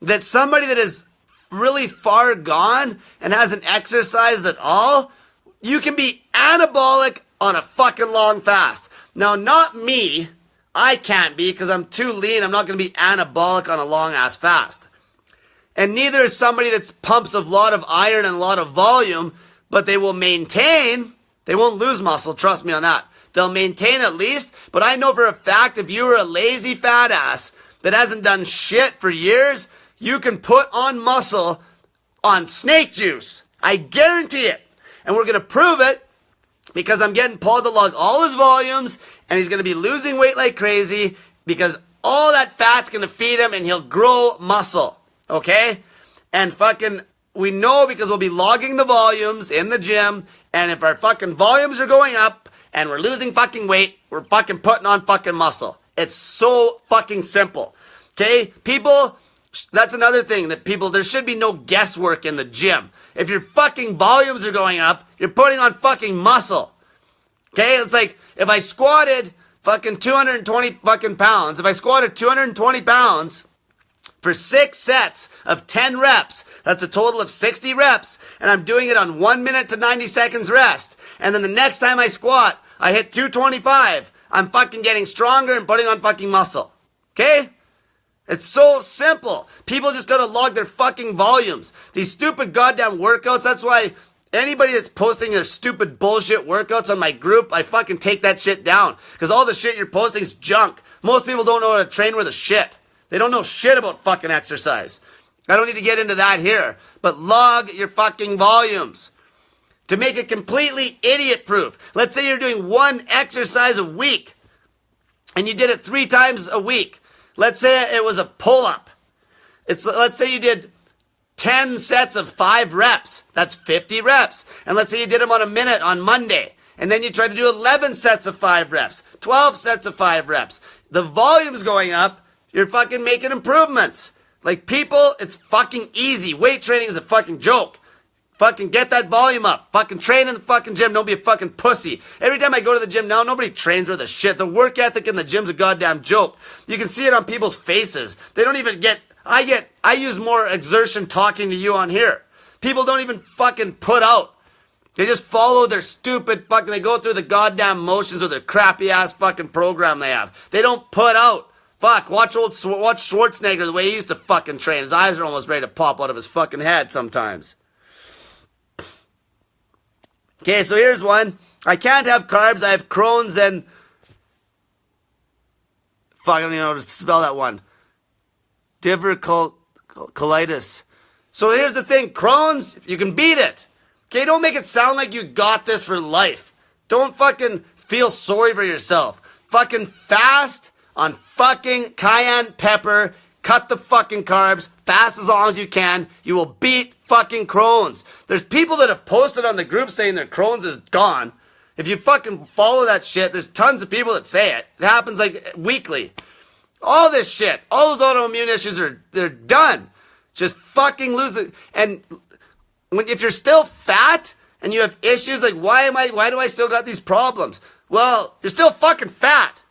Speaker 1: that somebody that is really far gone and hasn't exercised at all, you can be anabolic on a fucking long fast. Now, not me. I can't be because I'm too lean. I'm not going to be anabolic on a long ass fast. And neither is somebody that pumps a lot of iron and a lot of volume, but they will maintain. They won't lose muscle, trust me on that. They'll maintain at least, but I know for a fact if you were a lazy fat ass that hasn't done shit for years, you can put on muscle on snake juice. I guarantee it. And we're going to prove it because I'm getting Paul to log all his volumes and he's going to be losing weight like crazy because all that fat's going to feed him and he'll grow muscle. Okay? And fucking, we know because we'll be logging the volumes in the gym, and if our fucking volumes are going up and we're losing fucking weight, we're fucking putting on fucking muscle. It's so fucking simple. Okay? People, that's another thing that there should be no guesswork in the gym. If your fucking volumes are going up, you're putting on fucking muscle. Okay? It's like if I squatted fucking 220 fucking pounds, if I squatted 220 pounds for 6 sets of 10 reps, that's a total of 60 reps, and I'm doing it on 1 minute to 90 seconds rest. And then the next time I squat, I hit 225. I'm fucking getting stronger and putting on fucking muscle. Okay? It's so simple. People just gotta log their fucking volumes. These stupid goddamn workouts, that's why anybody that's posting their stupid bullshit workouts on my group, I fucking take that shit down. Because all the shit you're posting is junk. Most people don't know how to train with a shit. They don't know shit about fucking exercise. I don't need to get into that here. But log your fucking volumes. To make it completely idiot-proof. Let's say you're doing one exercise a week. And you did it 3 times a week. Let's say it was a pull-up. Let's say you did 10 sets of 5 reps. That's 50 reps. And let's say you did them on a minute on Monday. And then you try to do 11 sets of 5 reps. 12 sets of 5 reps. The volume's going up. You're fucking making improvements. Like people, it's fucking easy. Weight training is a fucking joke. Fucking get that volume up. Fucking train in the fucking gym. Don't be a fucking pussy. Every time I go to the gym now, nobody trains worth a shit. The work ethic in the gym's a goddamn joke. You can see it on people's faces. They don't even get... I use more exertion talking to you on here. People don't even fucking put out. They just follow their stupid fucking... They go through the goddamn motions of their crappy ass fucking program they have. They don't put out. Fuck, watch Schwarzenegger the way he used to fucking train. His eyes are almost ready to pop out of his fucking head sometimes. Okay, so here's one. I can't have carbs. I have Crohn's and... Fuck, I don't even know how to spell that one. Diverticulitis. So here's the thing. Crohn's, you can beat it. Okay, don't make it sound like you got this for life. Don't fucking feel sorry for yourself. Fucking fast on fucking cayenne pepper. Cut the fucking carbs. Fast as long as you can. You will beat fucking Crohn's. There's people that have posted on the group saying their Crohn's is gone. If you fucking follow that shit, there's tons of people that say it. It happens like weekly. All this shit, all those autoimmune issues they're done. Just fucking lose the... And if you're still fat and you have issues like why do I still got these problems? Well, you're still fucking fat.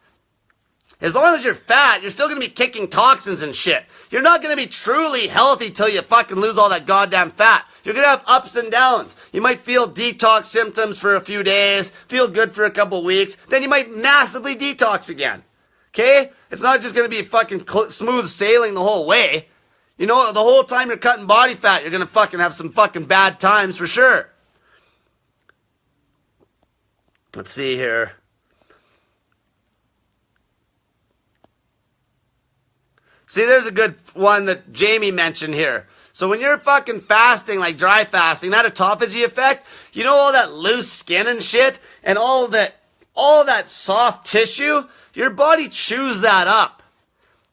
Speaker 1: As long as you're fat, you're still going to be kicking toxins and shit. You're not going to be truly healthy till you fucking lose all that goddamn fat. You're going to have ups and downs. You might feel detox symptoms for a few days, feel good for a couple weeks, then you might massively detox again. Okay? It's not just going to be fucking smooth sailing the whole way. You know, the whole time you're cutting body fat, you're going to fucking have some fucking bad times for sure. Let's see here. See, there's a good one that Jamie mentioned here. So when you're fucking fasting, like dry fasting, that autophagy effect, you know all that loose skin and shit, and all that soft tissue, your body chews that up.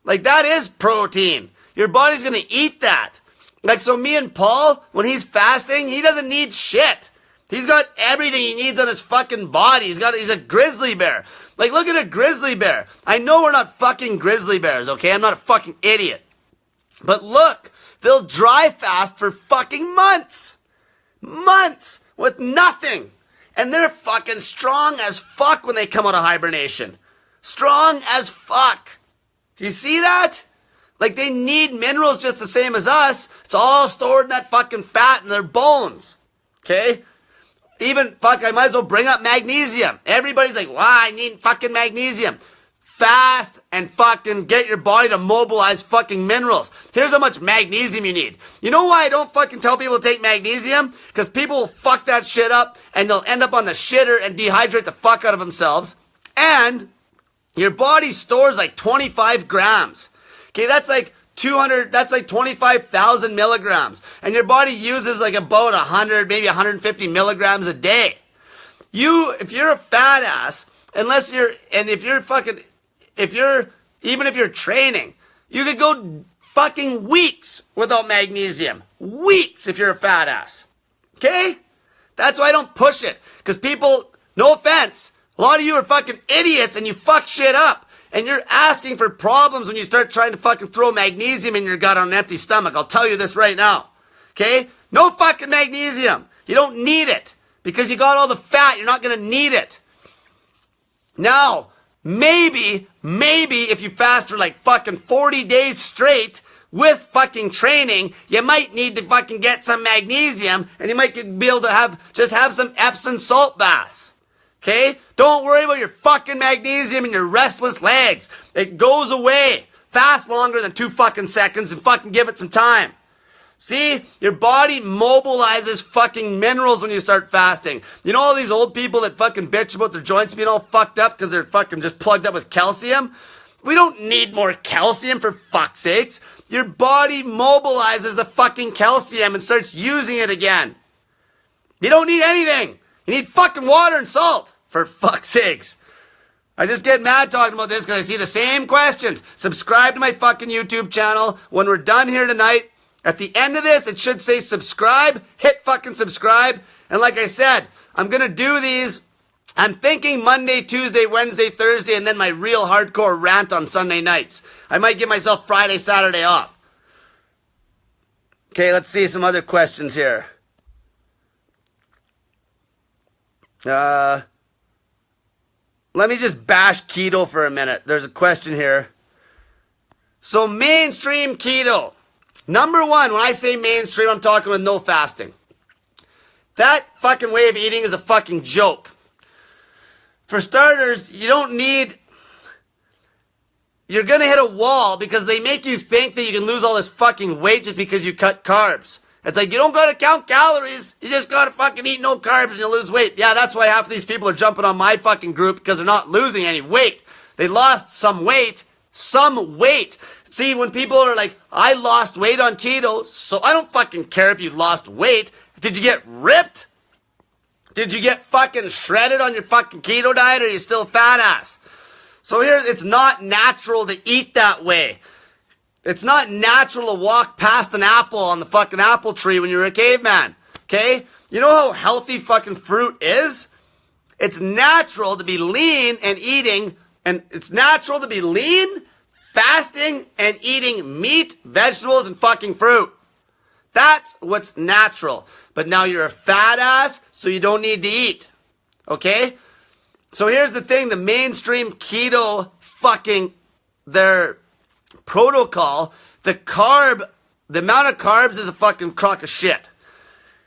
Speaker 1: Like that is protein. Your body's gonna eat that. Like so me and Paul, when he's fasting, he doesn't need shit. He's got everything he needs on his fucking body. He's a grizzly bear. Like, look at a grizzly bear. I know we're not fucking grizzly bears, okay? I'm not a fucking idiot. But look, they'll dry fast for fucking months. Months with nothing. And they're fucking strong as fuck when they come out of hibernation. Strong as fuck. Do you see that? Like, they need minerals just the same as us. It's all stored in that fucking fat in their bones. Okay? Even, fuck, I might as well bring up magnesium. Everybody's like, wow, I need fucking magnesium. Fast and fucking get your body to mobilize fucking minerals. Here's how much magnesium you need. You know why I don't fucking tell people to take magnesium? Because people will fuck that shit up and they'll end up on the shitter and dehydrate the fuck out of themselves. And your body stores like 25 grams. Okay, that's like 25,000 milligrams. And your body uses like about 100, maybe 150 milligrams a day. If you're a fat ass, even if you're training, you could go fucking weeks without magnesium. Weeks if you're a fat ass. Okay? That's why I don't push it. Because people, no offense, a lot of you are fucking idiots and you fuck shit up. And you're asking for problems when you start trying to fucking throw magnesium in your gut on an empty stomach. I'll tell you this right now. Okay? No fucking magnesium. You don't need it. Because you got all the fat, you're not going to need it. Now, maybe if you fast for like fucking 40 days straight with fucking training, you might need to fucking get some magnesium and you might be able to have some Epsom salt baths. Okay? Don't worry about your fucking magnesium and your restless legs. It goes away. Fast longer than 2 fucking seconds and fucking give it some time. See? Your body mobilizes fucking minerals when you start fasting. You know all these old people that fucking bitch about their joints being all fucked up because they're fucking just plugged up with calcium? We don't need more calcium, for fuck's sakes. Your body mobilizes the fucking calcium and starts using it again. You don't need anything. You need fucking water and salt, for fuck's sakes. I just get mad talking about this because I see the same questions. Subscribe to my fucking YouTube channel. When we're done here tonight, at the end of this, it should say subscribe. Hit fucking subscribe. And like I said, I'm going to do these. I'm thinking Monday, Tuesday, Wednesday, Thursday, and then my real hardcore rant on Sunday nights. I might give myself Friday, Saturday off. Okay, let's see some other questions here. Let me just bash keto for a minute. There's a question here. So mainstream keto. Number one, when I say mainstream, I'm talking with no fasting. That fucking way of eating is a fucking joke. For starters, you don't need... You're gonna hit a wall because they make you think that you can lose all this fucking weight just because you cut carbs. It's like, you don't gotta count calories. You just gotta fucking eat no carbs and you'll lose weight. Yeah, that's why half of these people are jumping on my fucking group, because they're not losing any weight. They lost some weight. Some weight. See, when people are like, I lost weight on keto, so I don't fucking care if you lost weight. Did you get ripped? Did you get fucking shredded on your fucking keto diet, or are you still a fat ass? So here, it's not natural to eat that way. It's not natural to walk past an apple on the fucking apple tree when you're a caveman. Okay? You know how healthy fucking fruit is? It's natural to be lean and eating, and it's natural to be lean, fasting, and eating meat, vegetables, and fucking fruit. That's what's natural. But now you're a fat ass, so you don't need to eat. Okay? So here's the thing, the mainstream keto fucking, their protocol, the amount of carbs is a fucking crock of shit.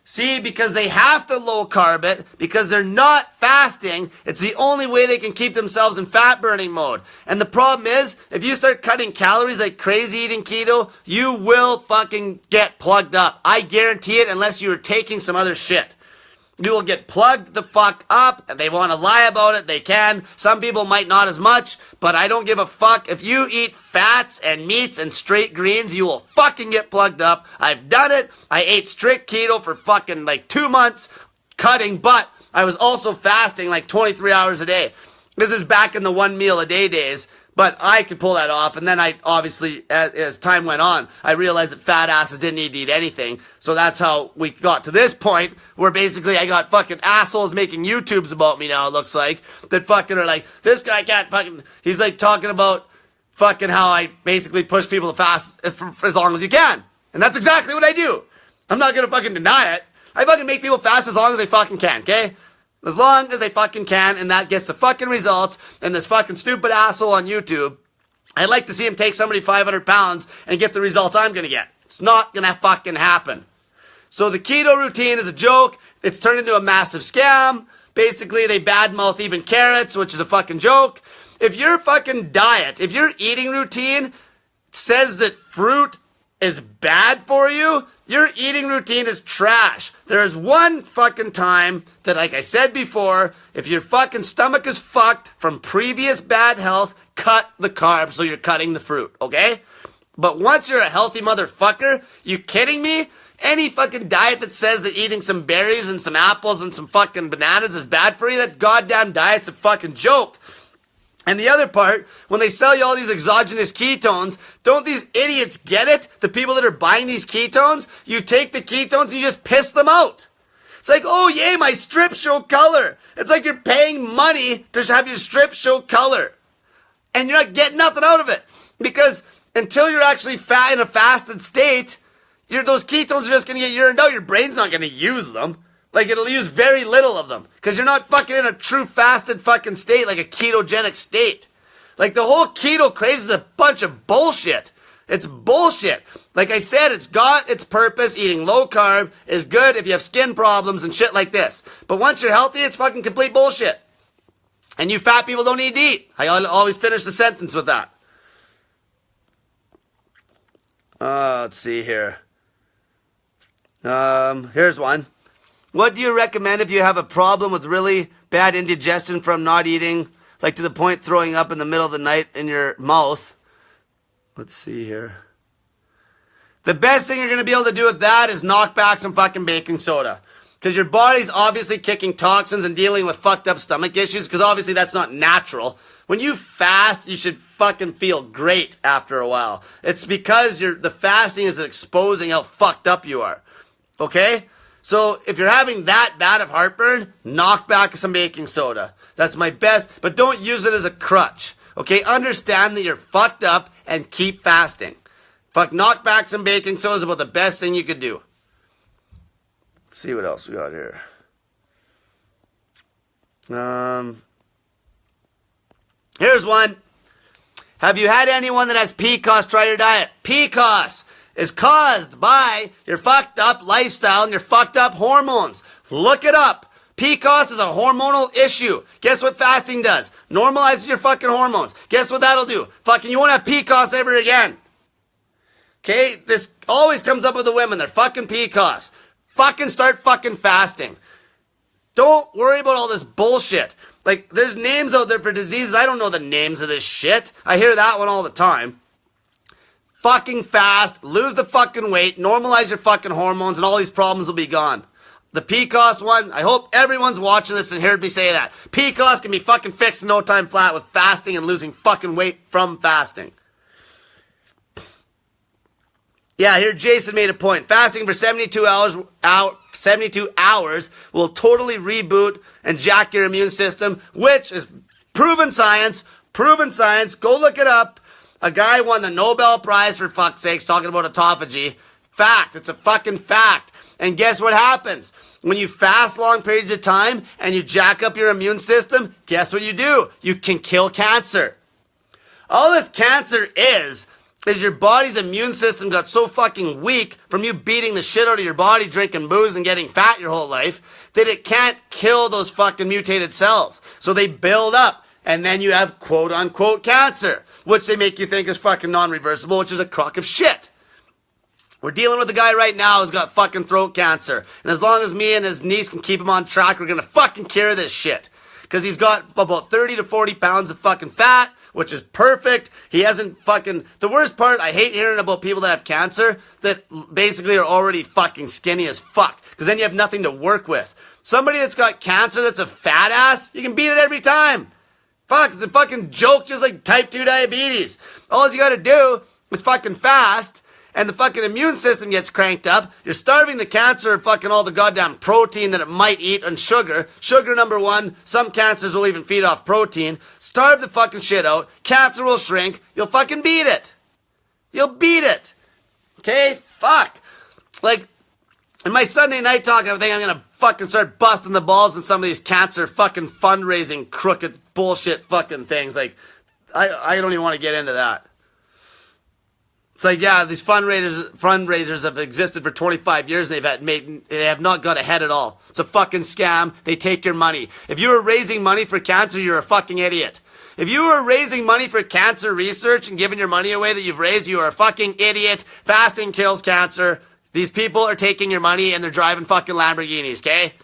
Speaker 1: See, because they have to low carb it, because they're not fasting, it's the only way they can keep themselves in fat burning mode. And the problem is, if you start cutting calories like crazy eating keto, you will fucking get plugged up. I guarantee it, unless you are taking some other shit. You will get plugged the fuck up, and they want to lie about it, they can. Some people might not as much, but I don't give a fuck. If you eat fats and meats and straight greens, you will fucking get plugged up. I've done it. I ate strict keto for fucking like 2 months, cutting, but I was also fasting like 23 hours a day. This is back in the 1 meal a day days. But I could pull that off, and then I obviously, as time went on, I realized that fat asses didn't need to eat anything. So that's how we got to this point, where basically I got fucking assholes making YouTubes about me now, it looks like, that fucking are like, this guy can't fucking, he's like talking about fucking how I basically push people to fast for as long as you can. And that's exactly what I do. I'm not gonna fucking deny it. I fucking make people fast as long as they fucking can, okay? As long as they fucking can, and that gets the fucking results, and this fucking stupid asshole on YouTube, I'd like to see him take somebody 500 pounds and get the results I'm gonna get. It's not gonna fucking happen. So the keto routine is a joke. It's turned into a massive scam. Basically, they badmouth even carrots, which is a fucking joke. If your fucking diet, if your eating routine says that fruit is bad for you, your eating routine is trash. There is one fucking time that, like I said before, if your fucking stomach is fucked from previous bad health, cut the carbs so you're cutting the fruit, okay? But once you're a healthy motherfucker, you kidding me? Any fucking diet that says that eating some berries and some apples and some fucking bananas is bad for you, that goddamn diet's a fucking joke. And the other part, when they sell you all these exogenous ketones, don't these idiots get it? The people that are buying these ketones, you take the ketones and you just piss them out. It's like, oh yay, my strips show color. It's like you're paying money to have your strips show color. And you're not getting nothing out of it. Because until you're actually fat in a fasted state, those ketones are just going to get urined out. Your brain's not going to use them. Like, it'll use very little of them. Because you're not fucking in a true fasted fucking state, like a ketogenic state. Like, the whole keto craze is a bunch of bullshit. It's bullshit. Like I said, it's got its purpose. Eating low carb is good if you have skin problems and shit like this. But once you're healthy, it's fucking complete bullshit. And you fat people don't need to eat. I always finish the sentence with that. Let's see here. Here's one. What do you recommend if you have a problem with really bad indigestion from not eating, like to the point throwing up in the middle of the night in your mouth? Let's see here. The best thing you're going to be able to do with that is knock back some fucking baking soda. Because your body's obviously kicking toxins and dealing with fucked up stomach issues, because obviously that's not natural. When you fast, you should fucking feel great after a while. It's because the fasting is exposing how fucked up you are. Okay? So if you're having that bad of heartburn, knock back some baking soda. That's my best, but don't use it as a crutch. Okay? Understand that you're fucked up and keep fasting. Knock back some baking soda is about the best thing you could do. Let's see what else we got here. Here's one. Have you had anyone that has PCOS try your diet? PCOS is caused by your fucked up lifestyle and your fucked up hormones. Look it up. PCOS is a hormonal issue. Guess what fasting does? Normalizes your fucking hormones. Guess what that'll do? You won't have PCOS ever again. Okay? This always comes up with the women. They're fucking PCOS. Start fucking fasting. Don't worry about all this bullshit. There's names out there for diseases. I don't know the names of this shit. I hear that one all the time. Fucking fast, lose the fucking weight, normalize your fucking hormones, and all these problems will be gone. The PCOS one, I hope everyone's watching this and heard me say that. PCOS can be fucking fixed in no time flat with fasting and losing fucking weight from fasting. Yeah, here Jason made a point. Fasting for 72 hours will totally reboot and jack your immune system, which is proven science. Proven science. Go look it up. A guy won the Nobel Prize, for fuck's sakes, talking about autophagy. Fact. It's a fucking fact. And guess what happens? When you fast long periods of time and you jack up your immune system, guess what you do? You can kill cancer. All this cancer is your body's immune system got so fucking weak from you beating the shit out of your body, drinking booze and getting fat your whole life, that it can't kill those fucking mutated cells. So they build up, and then you have quote-unquote cancer, which they make you think is fucking non-reversible, which is a crock of shit. We're dealing with a guy right now who's got fucking throat cancer. And as long as me and his niece can keep him on track, we're gonna fucking cure this shit. Because he's got about 30 to 40 pounds of fucking fat, which is perfect. He hasn't fucking... The worst part, I hate hearing about people that have cancer that basically are already fucking skinny as fuck. Because then you have nothing to work with. Somebody that's got cancer that's a fat ass, you can beat it every time. Fuck, it's a fucking joke just like type 2 diabetes. All you gotta do is fucking fast, and the fucking immune system gets cranked up. You're starving the cancer of fucking all the goddamn protein that it might eat and sugar. Sugar, number one. Some cancers will even feed off protein. Starve the fucking shit out. Cancer will shrink. You'll fucking beat it. You'll beat it. Okay? Fuck. In my Sunday night talk, I think I'm gonna fucking start busting the balls in some of these cancer fucking fundraising crooked bullshit fucking things. I don't even want to get into that. It's these fundraisers have existed for 25 years and they have not got ahead at all. It's a fucking scam. They take your money. If you were raising money for cancer, you're a fucking idiot. If you were raising money for cancer research and giving your money away that you've raised, you are a fucking idiot. Fasting kills cancer. These people are taking your money and they're driving fucking Lamborghinis, okay?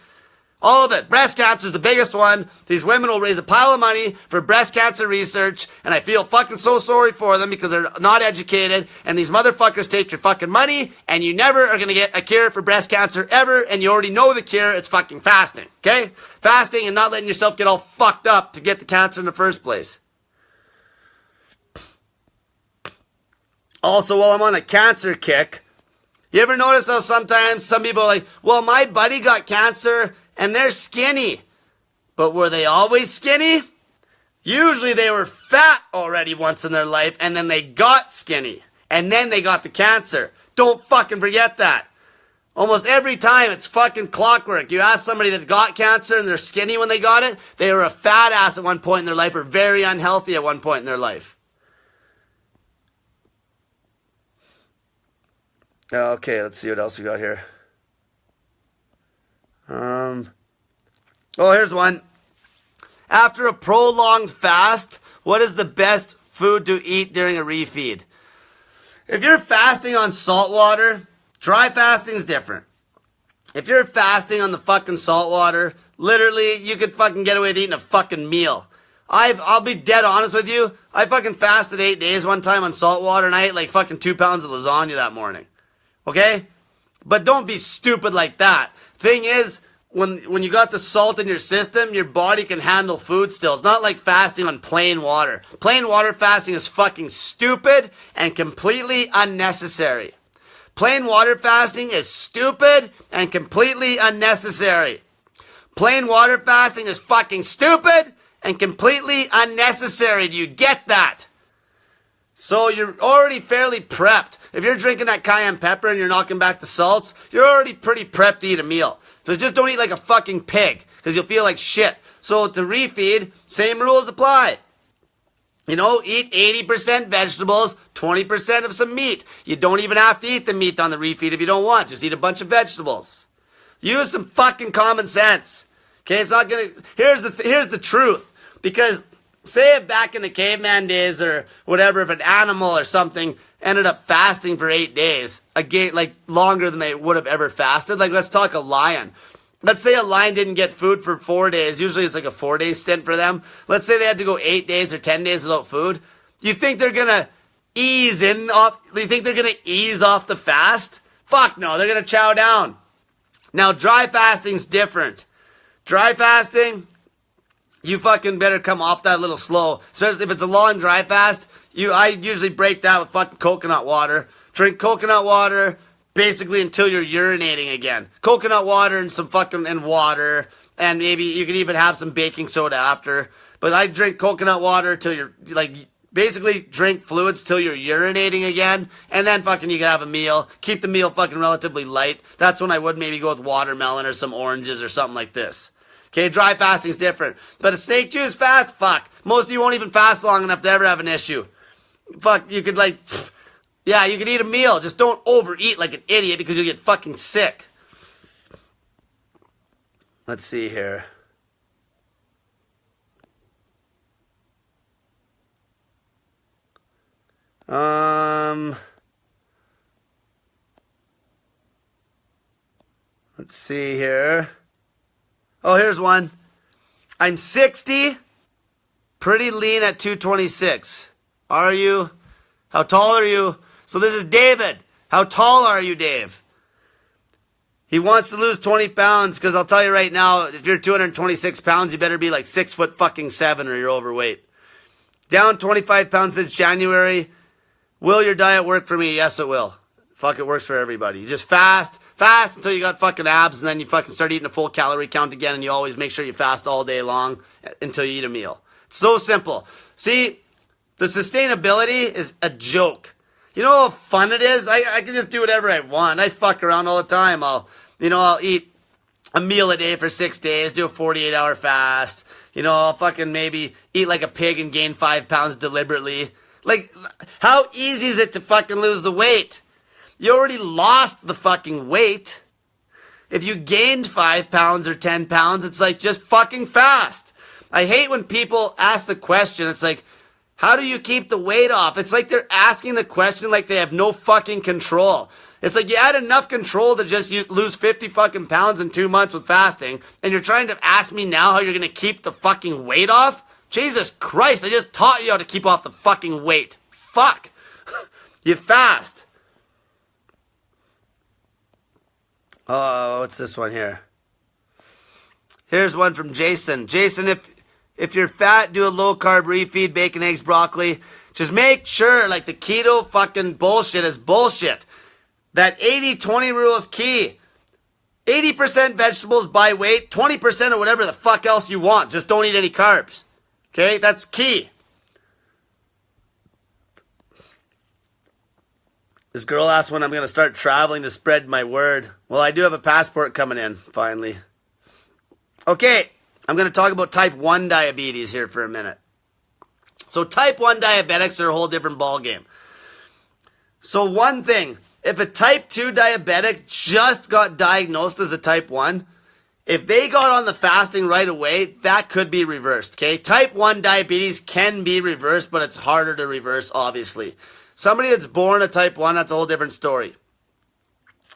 Speaker 1: All of it. Breast cancer is the biggest one. These women will raise a pile of money for breast cancer research, and I feel fucking so sorry for them because they're not educated, and these motherfuckers take your fucking money, and you never are gonna get a cure for breast cancer ever, and you already know the cure. It's fucking fasting, okay? Fasting and not letting yourself get all fucked up to get the cancer in the first place. Also, while I'm on a cancer kick, you ever notice how sometimes some people are like, well, my buddy got cancer and they're skinny. But were they always skinny? Usually they were fat already once in their life and then they got skinny. And then they got the cancer. Don't fucking forget that. Almost every time it's fucking clockwork. You ask somebody that got cancer and they're skinny when they got it, they were a fat ass at one point in their life or very unhealthy at one point in their life. Okay, let's see what else we got here. Here's one. After a prolonged fast, what is the best food to eat during a refeed? If you're fasting on salt water, dry fasting is different. If you're fasting on the fucking salt water, literally, you could fucking get away with eating a fucking meal. I'll be dead honest with you. I fucking fasted 8 days one time on salt water and I ate like fucking 2 pounds of lasagna that morning. Okay? But don't be stupid like that. Thing is, when you got the salt in your system, your body can handle food still. It's not like fasting on plain water. Plain water fasting is fucking stupid and completely unnecessary. Plain water fasting is stupid and completely unnecessary. Plain water fasting is fucking stupid and completely unnecessary. Do you get that? So you're already fairly prepped. If you're drinking that cayenne pepper and you're knocking back the salts, you're already pretty prepped to eat a meal. So just don't eat like a fucking pig, because you'll feel like shit. So to refeed, same rules apply. You know, eat 80% vegetables, 20% of some meat. You don't even have to eat the meat on the refeed if you don't want. Just eat a bunch of vegetables. Use some fucking common sense. Okay, it's not gonna... Here's the truth. Because say if back in the caveman days or whatever, if an animal or something ended up fasting for 8 days, again, like longer than they would have ever fasted. Like, let's talk a lion. Let's say a lion didn't get food for 4 days. Usually it's like a 4-day stint for them. Let's say they had to go 8 days or 10 days without food. Do you think they're going to ease off the fast? Fuck no, they're going to chow down. Now, dry fasting's different. Dry fasting, you fucking better come off that a little slow. Especially if it's a long dry fast. I usually break that with fucking coconut water. Drink coconut water basically until you're urinating again. Coconut water and some fucking water. And maybe you could even have some baking soda after. But I drink coconut water till you're like, basically drink fluids till you're urinating again. And then fucking you can have a meal. Keep the meal fucking relatively light. That's when I would maybe go with watermelon or some oranges or something like this. Okay, dry fasting's different. But a snake juice fast? Fuck. Most of you won't even fast long enough to ever have an issue. Fuck, you could like... Yeah, you could eat a meal. Just don't overeat like an idiot because you'll get fucking sick. Let's see here. Let's see here. Oh, here's one. I'm 60, pretty lean at 226. Are you? How tall are you? So this is David. How tall are you, Dave? He wants to lose 20 pounds because I'll tell you right now, if you're 226 pounds, you better be like 6'7" or you're overweight. Down 25 pounds since January. Will your diet work for me? Yes, it will. Fuck, it works for everybody. You just fast until you got fucking abs, and then you fucking start eating a full calorie count again, and you always make sure you fast all day long until you eat a meal. It's so simple. See, the sustainability is a joke. You know how fun it is? I can just do whatever I want. I fuck around all the time. I'll eat a meal a day for 6 days, do a 48-hour fast. You know, I'll fucking maybe eat like a pig and gain 5 pounds deliberately. Like, how easy is it to fucking lose the weight? You already lost the fucking weight. If you gained 5 pounds or 10 pounds, it's like, just fucking fast. I hate when people ask the question. It's like, how do you keep the weight off? It's like they're asking the question like they have no fucking control. It's like you had enough control to just lose 50 fucking pounds in 2 months with fasting, and you're trying to ask me now how you're going to keep the fucking weight off? Jesus Christ, I just taught you how to keep off the fucking weight. Fuck. You fast. Oh, what's this one here? Here's one from Jason. Jason, if you're fat, do a low-carb refeed, bacon, eggs, broccoli. Just make sure, like, the keto fucking bullshit is bullshit. That 80-20 rule is key. 80% vegetables by weight, 20% or whatever the fuck else you want. Just don't eat any carbs. Okay? That's key. This girl asked when I'm going to start traveling to spread my word. Well, I do have a passport coming in, finally. Okay, I'm going to talk about type 1 diabetes here for a minute. So type 1 diabetics are a whole different ballgame. So one thing, if a type 2 diabetic just got diagnosed as a type 1, If they got on the fasting right away, that could be reversed, okay? Type 1 diabetes can be reversed, but it's harder to reverse, obviously. Somebody that's born a type 1, that's a whole different story.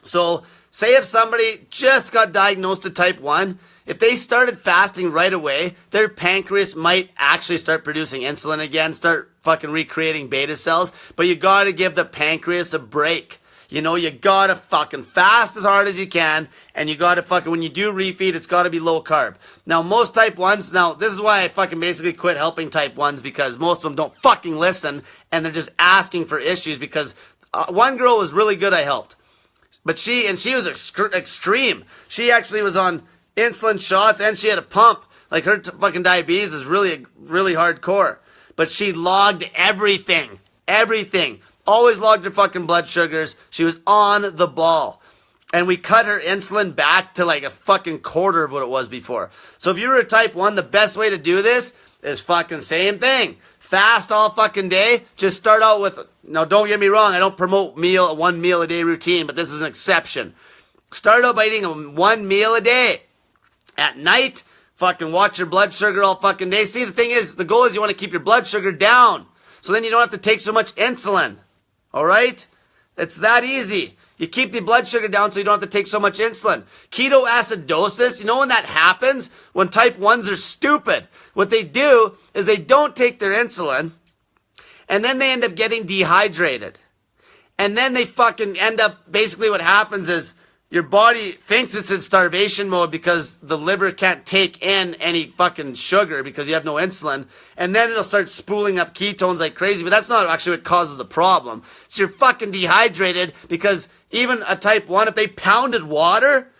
Speaker 1: So, say if somebody just got diagnosed with type 1, if they started fasting right away, their pancreas might actually start producing insulin again, start fucking recreating beta cells, but you gotta give the pancreas a break. You know, you gotta fucking fast as hard as you can, and you gotta fucking, when you do refeed, it's gotta be low carb. Now, most type 1s, now, this is why I fucking basically quit helping type 1s, because most of them don't fucking listen, and they're just asking for issues, because one girl was really good I helped. But she was extreme. She actually was on insulin shots, and she had a pump. Like, her fucking diabetes is really, really hardcore. But she logged everything. Everything. Always logged her fucking blood sugars. She was on the ball. And we cut her insulin back to like a fucking quarter of what it was before. So if you were a type 1, the best way to do this is fucking same thing. Fast all fucking day. Just start out with, now don't get me wrong, I don't promote one meal a day routine, but this is an exception. Start out by eating one meal a day. At night, fucking watch your blood sugar all fucking day. See, the thing is, the goal is you want to keep your blood sugar down. So then you don't have to take so much insulin. Alright? It's that easy. You keep the blood sugar down so you don't have to take so much insulin. Ketoacidosis, you know when that happens? When type 1s are stupid. What they do is they don't take their insulin, and then they end up getting dehydrated. And then they fucking end up, basically what happens is your body thinks it's in starvation mode because the liver can't take in any fucking sugar because you have no insulin. And then it'll start spooling up ketones like crazy. But that's not actually what causes the problem. So you're fucking dehydrated because even a type 1, if they pounded water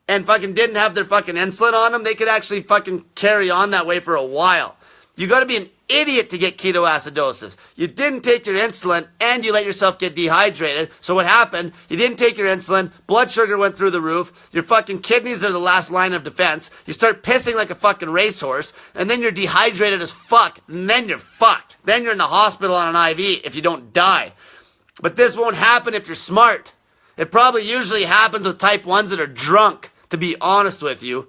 Speaker 1: and fucking didn't have their fucking insulin on them, they could actually fucking carry on that way for a while. You gotta be an idiot to get ketoacidosis. You didn't take your insulin and you let yourself get dehydrated. So what happened? You didn't take your insulin, blood sugar went through the roof, your fucking kidneys are the last line of defense, you start pissing like a fucking racehorse, and then you're dehydrated as fuck, and then you're fucked. Then you're in the hospital on an IV if you don't die. But this won't happen if you're smart. It probably usually happens with type 1s that are drunk, to be honest with you.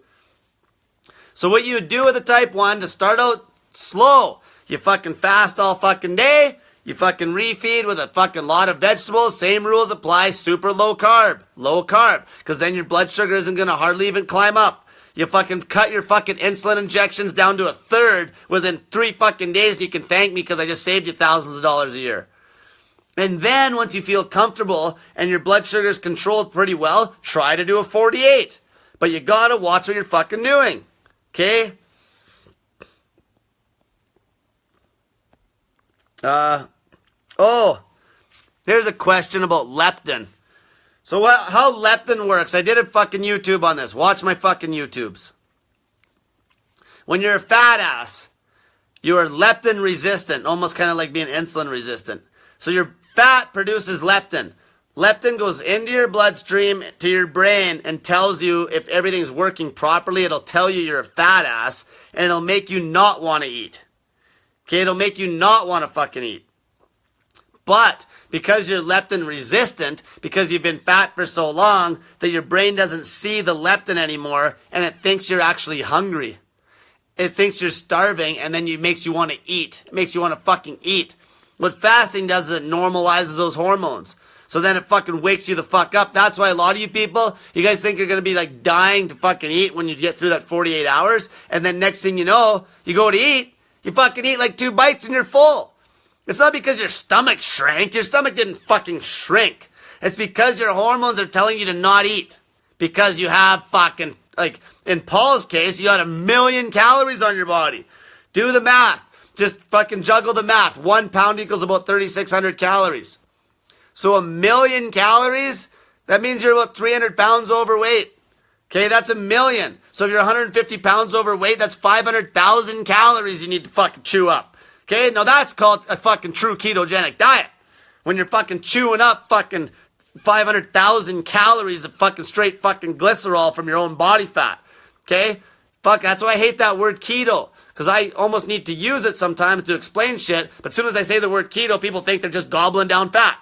Speaker 1: So what you would do with a type 1 to start out slow, you fucking fast all fucking day, you fucking refeed with a fucking lot of vegetables, same rules apply, super low carb, because then your blood sugar isn't going to hardly even climb up. You fucking cut your fucking insulin injections down to a third within 3 fucking days, and you can thank me because I just saved you thousands of dollars a year. And then once you feel comfortable and your blood sugar is controlled pretty well, try to do a 48. But you gotta watch what you're fucking doing. Okay? Here's a question about leptin. So how leptin works, I did a fucking YouTube on this. Watch my fucking YouTubes. When you're a fat ass, you are leptin resistant, almost kind of like being insulin resistant. So your fat produces leptin. Leptin goes into your bloodstream, to your brain, and tells you if everything's working properly. It'll tell you you're a fat ass, and it'll make you not want to eat. Okay, it'll make you not want to fucking eat. But because you're leptin resistant, because you've been fat for so long, that your brain doesn't see the leptin anymore, and it thinks you're actually hungry. It thinks you're starving, and then it makes you want to eat. It makes you want to fucking eat. What fasting does is it normalizes those hormones. So then it fucking wakes you the fuck up. That's why a lot of you people, you guys think you're going to be like dying to fucking eat when you get through that 48 hours. And then next thing you know, you go to eat, you fucking eat like 2 bites and you're full. It's not because your stomach shrank. Your stomach didn't fucking shrink. It's because your hormones are telling you to not eat. Because you have fucking, like in Paul's case, you had 1 million calories on your body. Do the math. Just fucking juggle the math. 1 pound equals about 3,600 calories. So 1 million calories, that means you're about 300 pounds overweight. Okay, that's 1 million. So if you're 150 pounds overweight, that's 500,000 calories you need to fucking chew up. Okay, now that's called a fucking true ketogenic diet. When you're fucking chewing up fucking 500,000 calories of fucking straight fucking glycerol from your own body fat. Okay? Fuck, that's why I hate that word keto. Because I almost need to use it sometimes to explain shit. But as soon as I say the word keto, people think they're just gobbling down fat.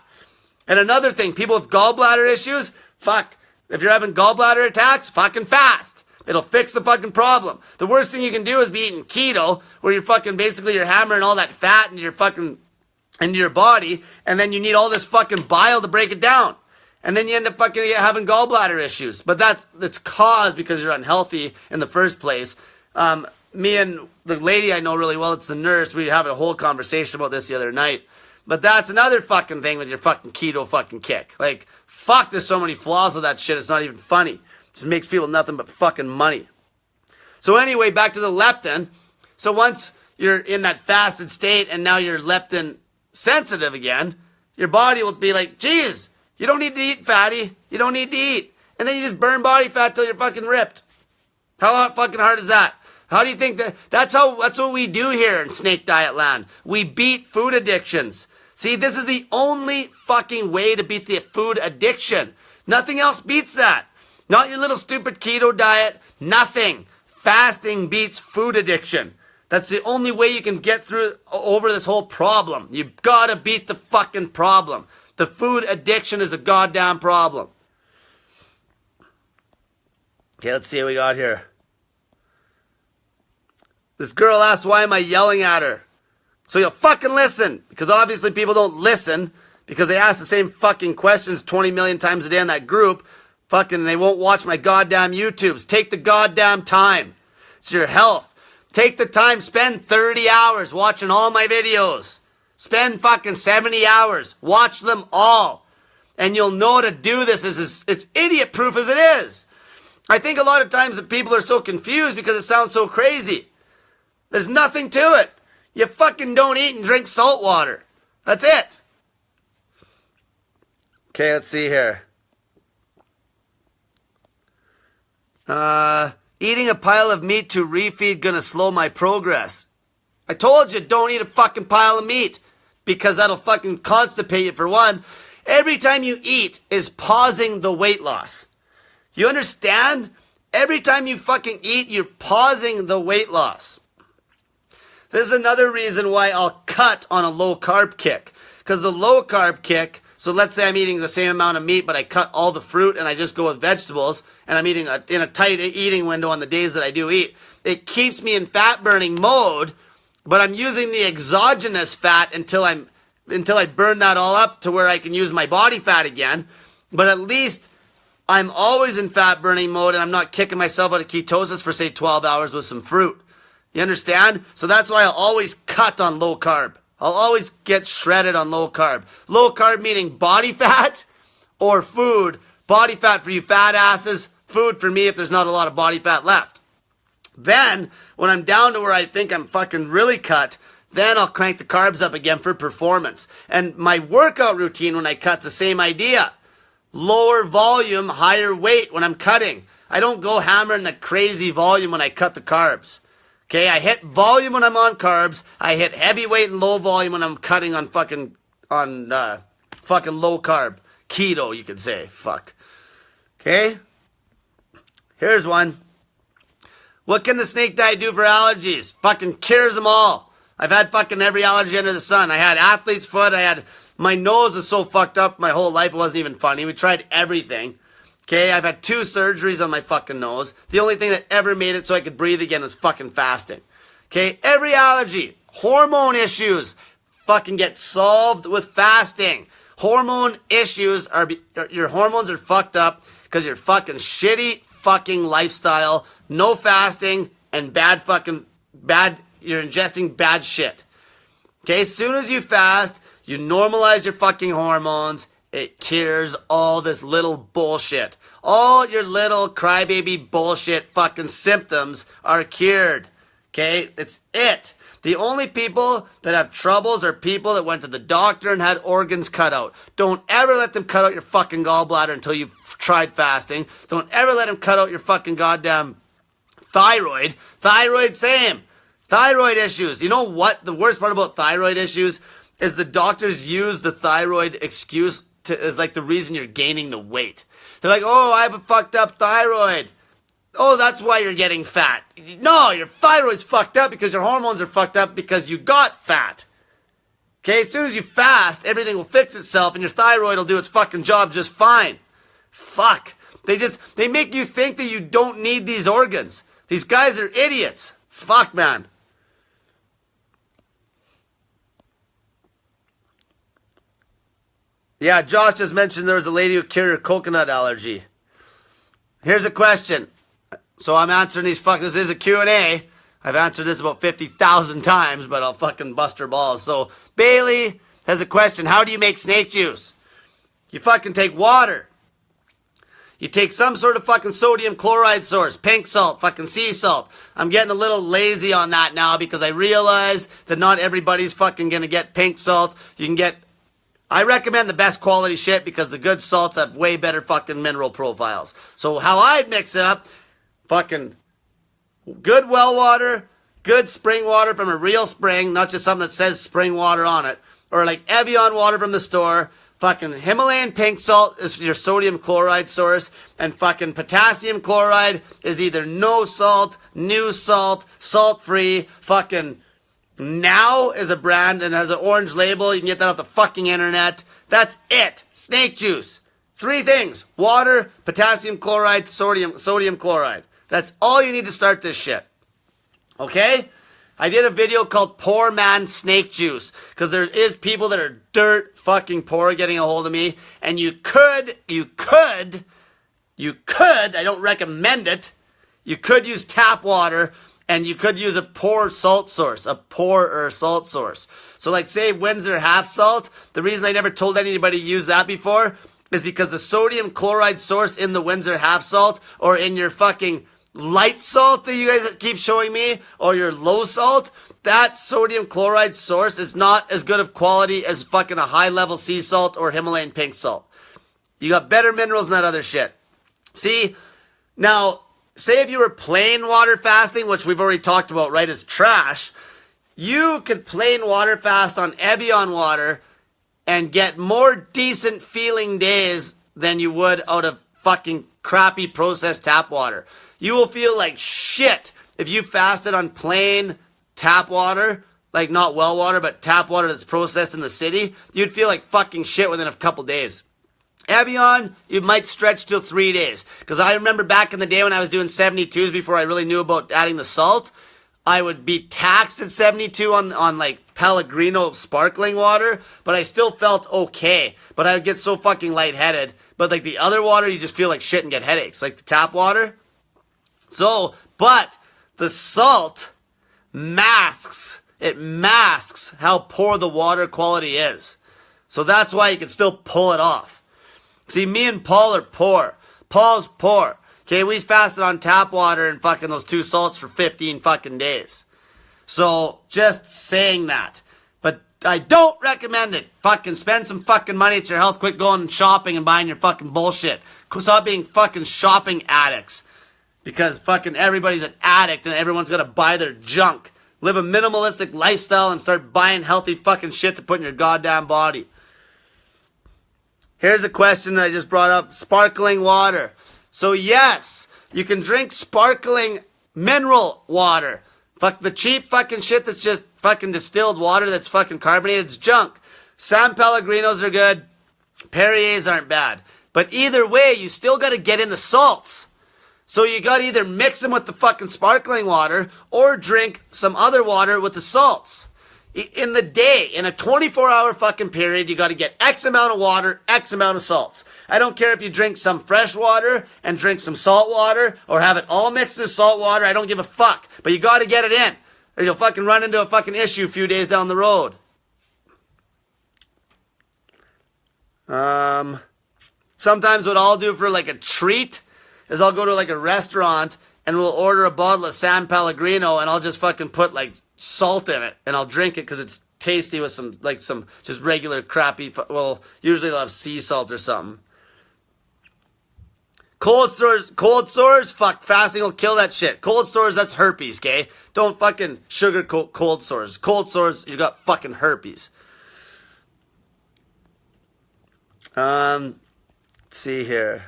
Speaker 1: And another thing, people with gallbladder issues, fuck. If you're having gallbladder attacks, fucking fast. It'll fix the fucking problem. The worst thing you can do is be eating keto, where you're fucking basically you're hammering all that fat into your body, and then you need all this fucking bile to break it down. And then you end up fucking having gallbladder issues. But that's caused because you're unhealthy in the first place. Me and the lady I know really well, it's the nurse, we had a whole conversation about this the other night. But that's another fucking thing with your fucking keto fucking kick. Like, fuck, there's so many flaws with that shit, it's not even funny. It just makes people nothing but fucking money. So anyway, back to the leptin. So once you're in that fasted state and now you're leptin sensitive again, your body will be like, geez, you don't need to eat, fatty. You don't need to eat. And then you just burn body fat till you're fucking ripped. How fucking hard is that? How do you think that's what we do here in Snake Diet Land. We beat food addictions. See, this is the only fucking way to beat the food addiction. Nothing else beats that. Not your little stupid keto diet. Nothing. Fasting beats food addiction. That's the only way you can get through over this whole problem. You gotta beat the fucking problem. The food addiction is a goddamn problem. Okay, let's see what we got here. This girl asked, why am I yelling at her? So you'll fucking listen. Because obviously people don't listen because they ask the same fucking questions 20 million times a day in that group. Fucking they won't watch my goddamn YouTubes. Take the goddamn time. It's your health. Take the time. Spend 30 hours watching all my videos. Spend fucking 70 hours. Watch them all. And you'll know to do this. It's idiot proof as it is. I think a lot of times that people are so confused because it sounds so crazy. There's nothing to it. You fucking don't eat and drink salt water. That's it. Okay, let's see here. Eating a pile of meat to refeed gonna slow my progress. I told you, don't eat a fucking pile of meat. Because that'll fucking constipate you for one. Every time you eat is pausing the weight loss. You understand? Every time you fucking eat, you're pausing the weight loss. This is another reason why I'll cut on a low carb kick. Because the low carb kick, so let's say I'm eating the same amount of meat, but I cut all the fruit and I just go with vegetables, and I'm eating in a tight eating window on the days that I do eat. It keeps me in fat burning mode, but I'm using the exogenous fat until I burn that all up to where I can use my body fat again. But at least I'm always in fat burning mode and I'm not kicking myself out of ketosis for say 12 hours with some fruit. You understand? So that's why I'll always cut on low carb. I'll always get shredded on low carb. Low carb meaning body fat or food. Body fat for you fat asses. Food for me if there's not a lot of body fat left. Then, when I'm down to where I think I'm fucking really cut, then I'll crank the carbs up again for performance. And my workout routine when I cut's the same idea. Lower volume, higher weight when I'm cutting. I don't go hammering the crazy volume when I cut the carbs. Okay, I hit volume when I'm on carbs. I hit heavy weight and low volume when I'm cutting on fucking low carb. Keto, you could say. Fuck. Okay? Here's one. What can the snake diet do for allergies? Fucking cures them all. I've had fucking every allergy under the sun. I had athlete's foot. My nose is so fucked up my whole life it wasn't even funny. We tried everything. Okay, I've had 2 surgeries on my fucking nose. The only thing that ever made it so I could breathe again was fucking fasting. Okay, every allergy, hormone issues, fucking get solved with fasting. Hormone issues your hormones are fucked up because you're fucking shitty fucking lifestyle, no fasting, and you're ingesting bad shit. Okay, as soon as you fast, you normalize your fucking hormones. It cures all this little bullshit. All your little crybaby bullshit fucking symptoms are cured. Okay? It's it. The only people that have troubles are people that went to the doctor and had organs cut out. Don't ever let them cut out your fucking gallbladder until you've tried fasting. Don't ever let them cut out your fucking goddamn thyroid. Thyroid, same. Thyroid issues. You know what? The worst part about thyroid issues is the doctors use the thyroid excuse as like the reason you're gaining the weight. They're like, oh, I have a fucked up thyroid. Oh, that's why you're getting fat. No, your thyroid's fucked up because your hormones are fucked up because you got fat. Okay, as soon as you fast, everything will fix itself and your thyroid will do its fucking job just fine. Fuck. They make you think that you don't need these organs. These guys are idiots. Fuck, man. Yeah, Josh just mentioned there was a lady who cured her coconut allergy. Here's a question. So I'm answering these this is a Q&A. I've answered this about 50,000 times, but I'll fucking bust her balls. So Bailey has a question. How do you make snake juice? You fucking take water. You take some sort of fucking sodium chloride source, pink salt, fucking sea salt. I'm getting a little lazy on that now because I realize that not everybody's fucking gonna get pink salt. I recommend the best quality shit because the good salts have way better fucking mineral profiles. So how I'd mix it up, fucking good well water, good spring water from a real spring, not just something that says spring water on it, or like Evian water from the store. Fucking Himalayan pink salt is your sodium chloride source, and fucking potassium chloride is either no salt, new salt, salt-free. Fucking Now is a brand and has an orange label. You can get that off the fucking internet. That's it. Snake juice. 3 things. Water, potassium chloride, sodium chloride. That's all you need to start this shit. Okay? I did a video called Poor Man Snake Juice because there is people that are dirt fucking poor getting a hold of me, and you could, I don't recommend it, you could use tap water, and you could use a poorer salt source. So like say Windsor half salt, the reason I never told anybody to use that before is because the sodium chloride source in the Windsor half salt or in your fucking light salt that you guys keep showing me, or your low salt, that sodium chloride source is not as good of quality as fucking a high level sea salt or Himalayan pink salt. You got better minerals than that other shit. See, now, say if you were plain water fasting, which we've already talked about, right, is trash, you could plain water fast on Evian water and get more decent feeling days than you would out of fucking crappy processed tap water. You will feel like shit if you fasted on plain tap water, like not well water, but tap water that's processed in the city. You'd feel like fucking shit within a couple days. Evian, you might stretch till 3 days. Because I remember back in the day when I was doing 72s before I really knew about adding the salt, I would be taxed at 72 on like Pellegrino sparkling water, but I still felt okay. But I would get so fucking lightheaded. But like the other water, you just feel like shit and get headaches. Like the tap water. So, but the salt masks how poor the water quality is. So that's why you can still pull it off. See, me and Paul are poor. Paul's poor. Okay, we fasted on tap water and fucking those 2 salts for 15 fucking days. So, just saying that. But I don't recommend it. Fucking spend some fucking money at your health. Quit going shopping and buying your fucking bullshit. Stop being fucking shopping addicts. Because fucking everybody's an addict and everyone's gonna buy their junk. Live a minimalistic lifestyle and start buying healthy fucking shit to put in your goddamn body. Here's a question that I just brought up. Sparkling water. So yes, you can drink sparkling mineral water. Fuck the cheap fucking shit that's just fucking distilled water that's fucking carbonated. It's junk. San Pellegrinos are good. Perrier's aren't bad. But either way, you still gotta get in the salts. So you gotta either mix them with the fucking sparkling water or drink some other water with the salts. In the day, in a 24-hour fucking period, you gotta get X amount of water, X amount of salts. I don't care if you drink some fresh water and drink some salt water or have it all mixed in salt water. I don't give a fuck. But you gotta get it in or you'll fucking run into a fucking issue a few days down the road. Sometimes what I'll do for like a treat is I'll go to like a restaurant and we'll order a bottle of San Pellegrino and I'll just fucking put like salt in it and I'll drink it because it's tasty with some just regular crappy, well, usually they'll have sea salt or something. Cold sores, fuck, fasting will kill that shit. Cold sores, that's herpes, okay? Don't fucking sugarcoat cold sores. Cold sores, you got fucking herpes. Let's see here.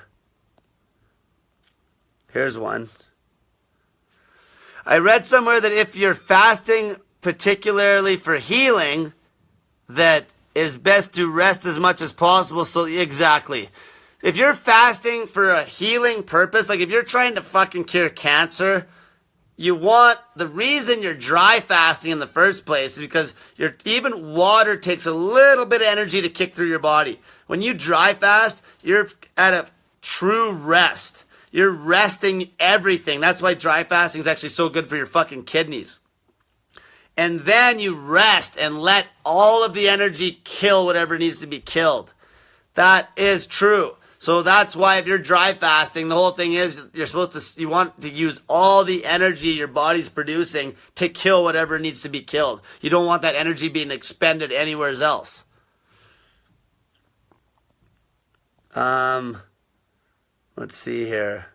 Speaker 1: Here's one. I read somewhere that if you're fasting particularly for healing, that is best to rest as much as possible. So exactly. if you're fasting for a healing purpose, like if you're trying to fucking cure cancer, the reason you're dry fasting in the first place is because even water takes a little bit of energy to kick through your body. When you dry fast, you're at a true rest. You're resting everything. That's why dry fasting is actually so good for your fucking kidneys. And then you rest and let all of the energy kill whatever needs to be killed. That is true. So that's why if you're dry fasting, the whole thing is you want to use all the energy your body's producing to kill whatever needs to be killed. You don't want that energy being expended anywhere else. Let's see here.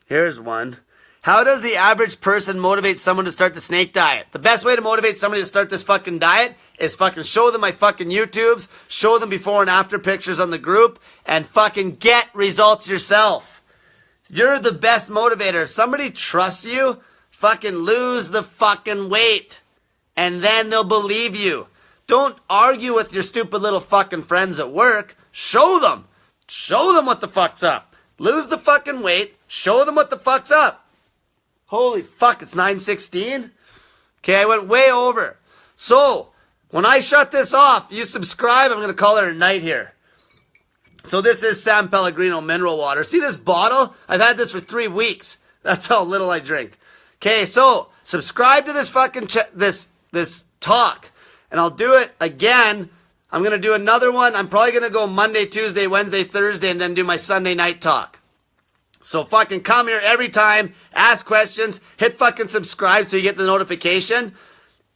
Speaker 1: Here's one. How does the average person motivate someone to start the snake diet? The best way to motivate somebody to start this fucking diet is fucking show them my fucking YouTubes, show them before and after pictures on the group, and fucking get results yourself. You're the best motivator. If somebody trusts you, fucking lose the fucking weight. And then they'll believe you. Don't argue with your stupid little fucking friends at work. Show them. Show them what the fuck's up. Lose the fucking weight. Show them what the fuck's up. Holy fuck, it's 9:16? Okay, I went way over. So, when I shut this off, you subscribe, I'm going to call it a night here. So this is San Pellegrino mineral water. See this bottle? I've had this for 3 weeks. That's how little I drink. Okay, so subscribe to this fucking this talk. And I'll do it again. I'm going to do another one. I'm probably going to go Monday, Tuesday, Wednesday, Thursday, and then do my Sunday night talk. So fucking come here every time, ask questions, hit fucking subscribe so you get the notification,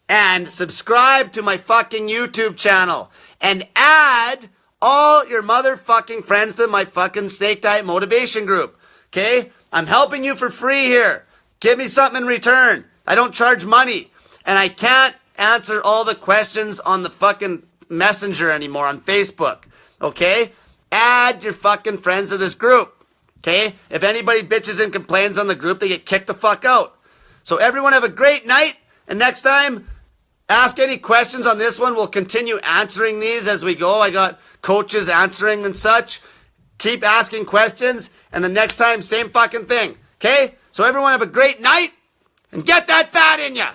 Speaker 1: and subscribe to my fucking YouTube channel, and add all your motherfucking friends to my fucking Snake Diet Motivation group, okay? I'm helping you for free here. Give me something in return. I don't charge money, and I can't answer all the questions on the fucking messenger anymore on Facebook, okay? Add your fucking friends to this group. Okay? If anybody bitches and complains on the group, they get kicked the fuck out. So everyone have a great night. And next time, ask any questions on this one. We'll continue answering these as we go. I got coaches answering and such. Keep asking questions. And the next time, same fucking thing. Okay? So everyone have a great night. And get that fat in ya.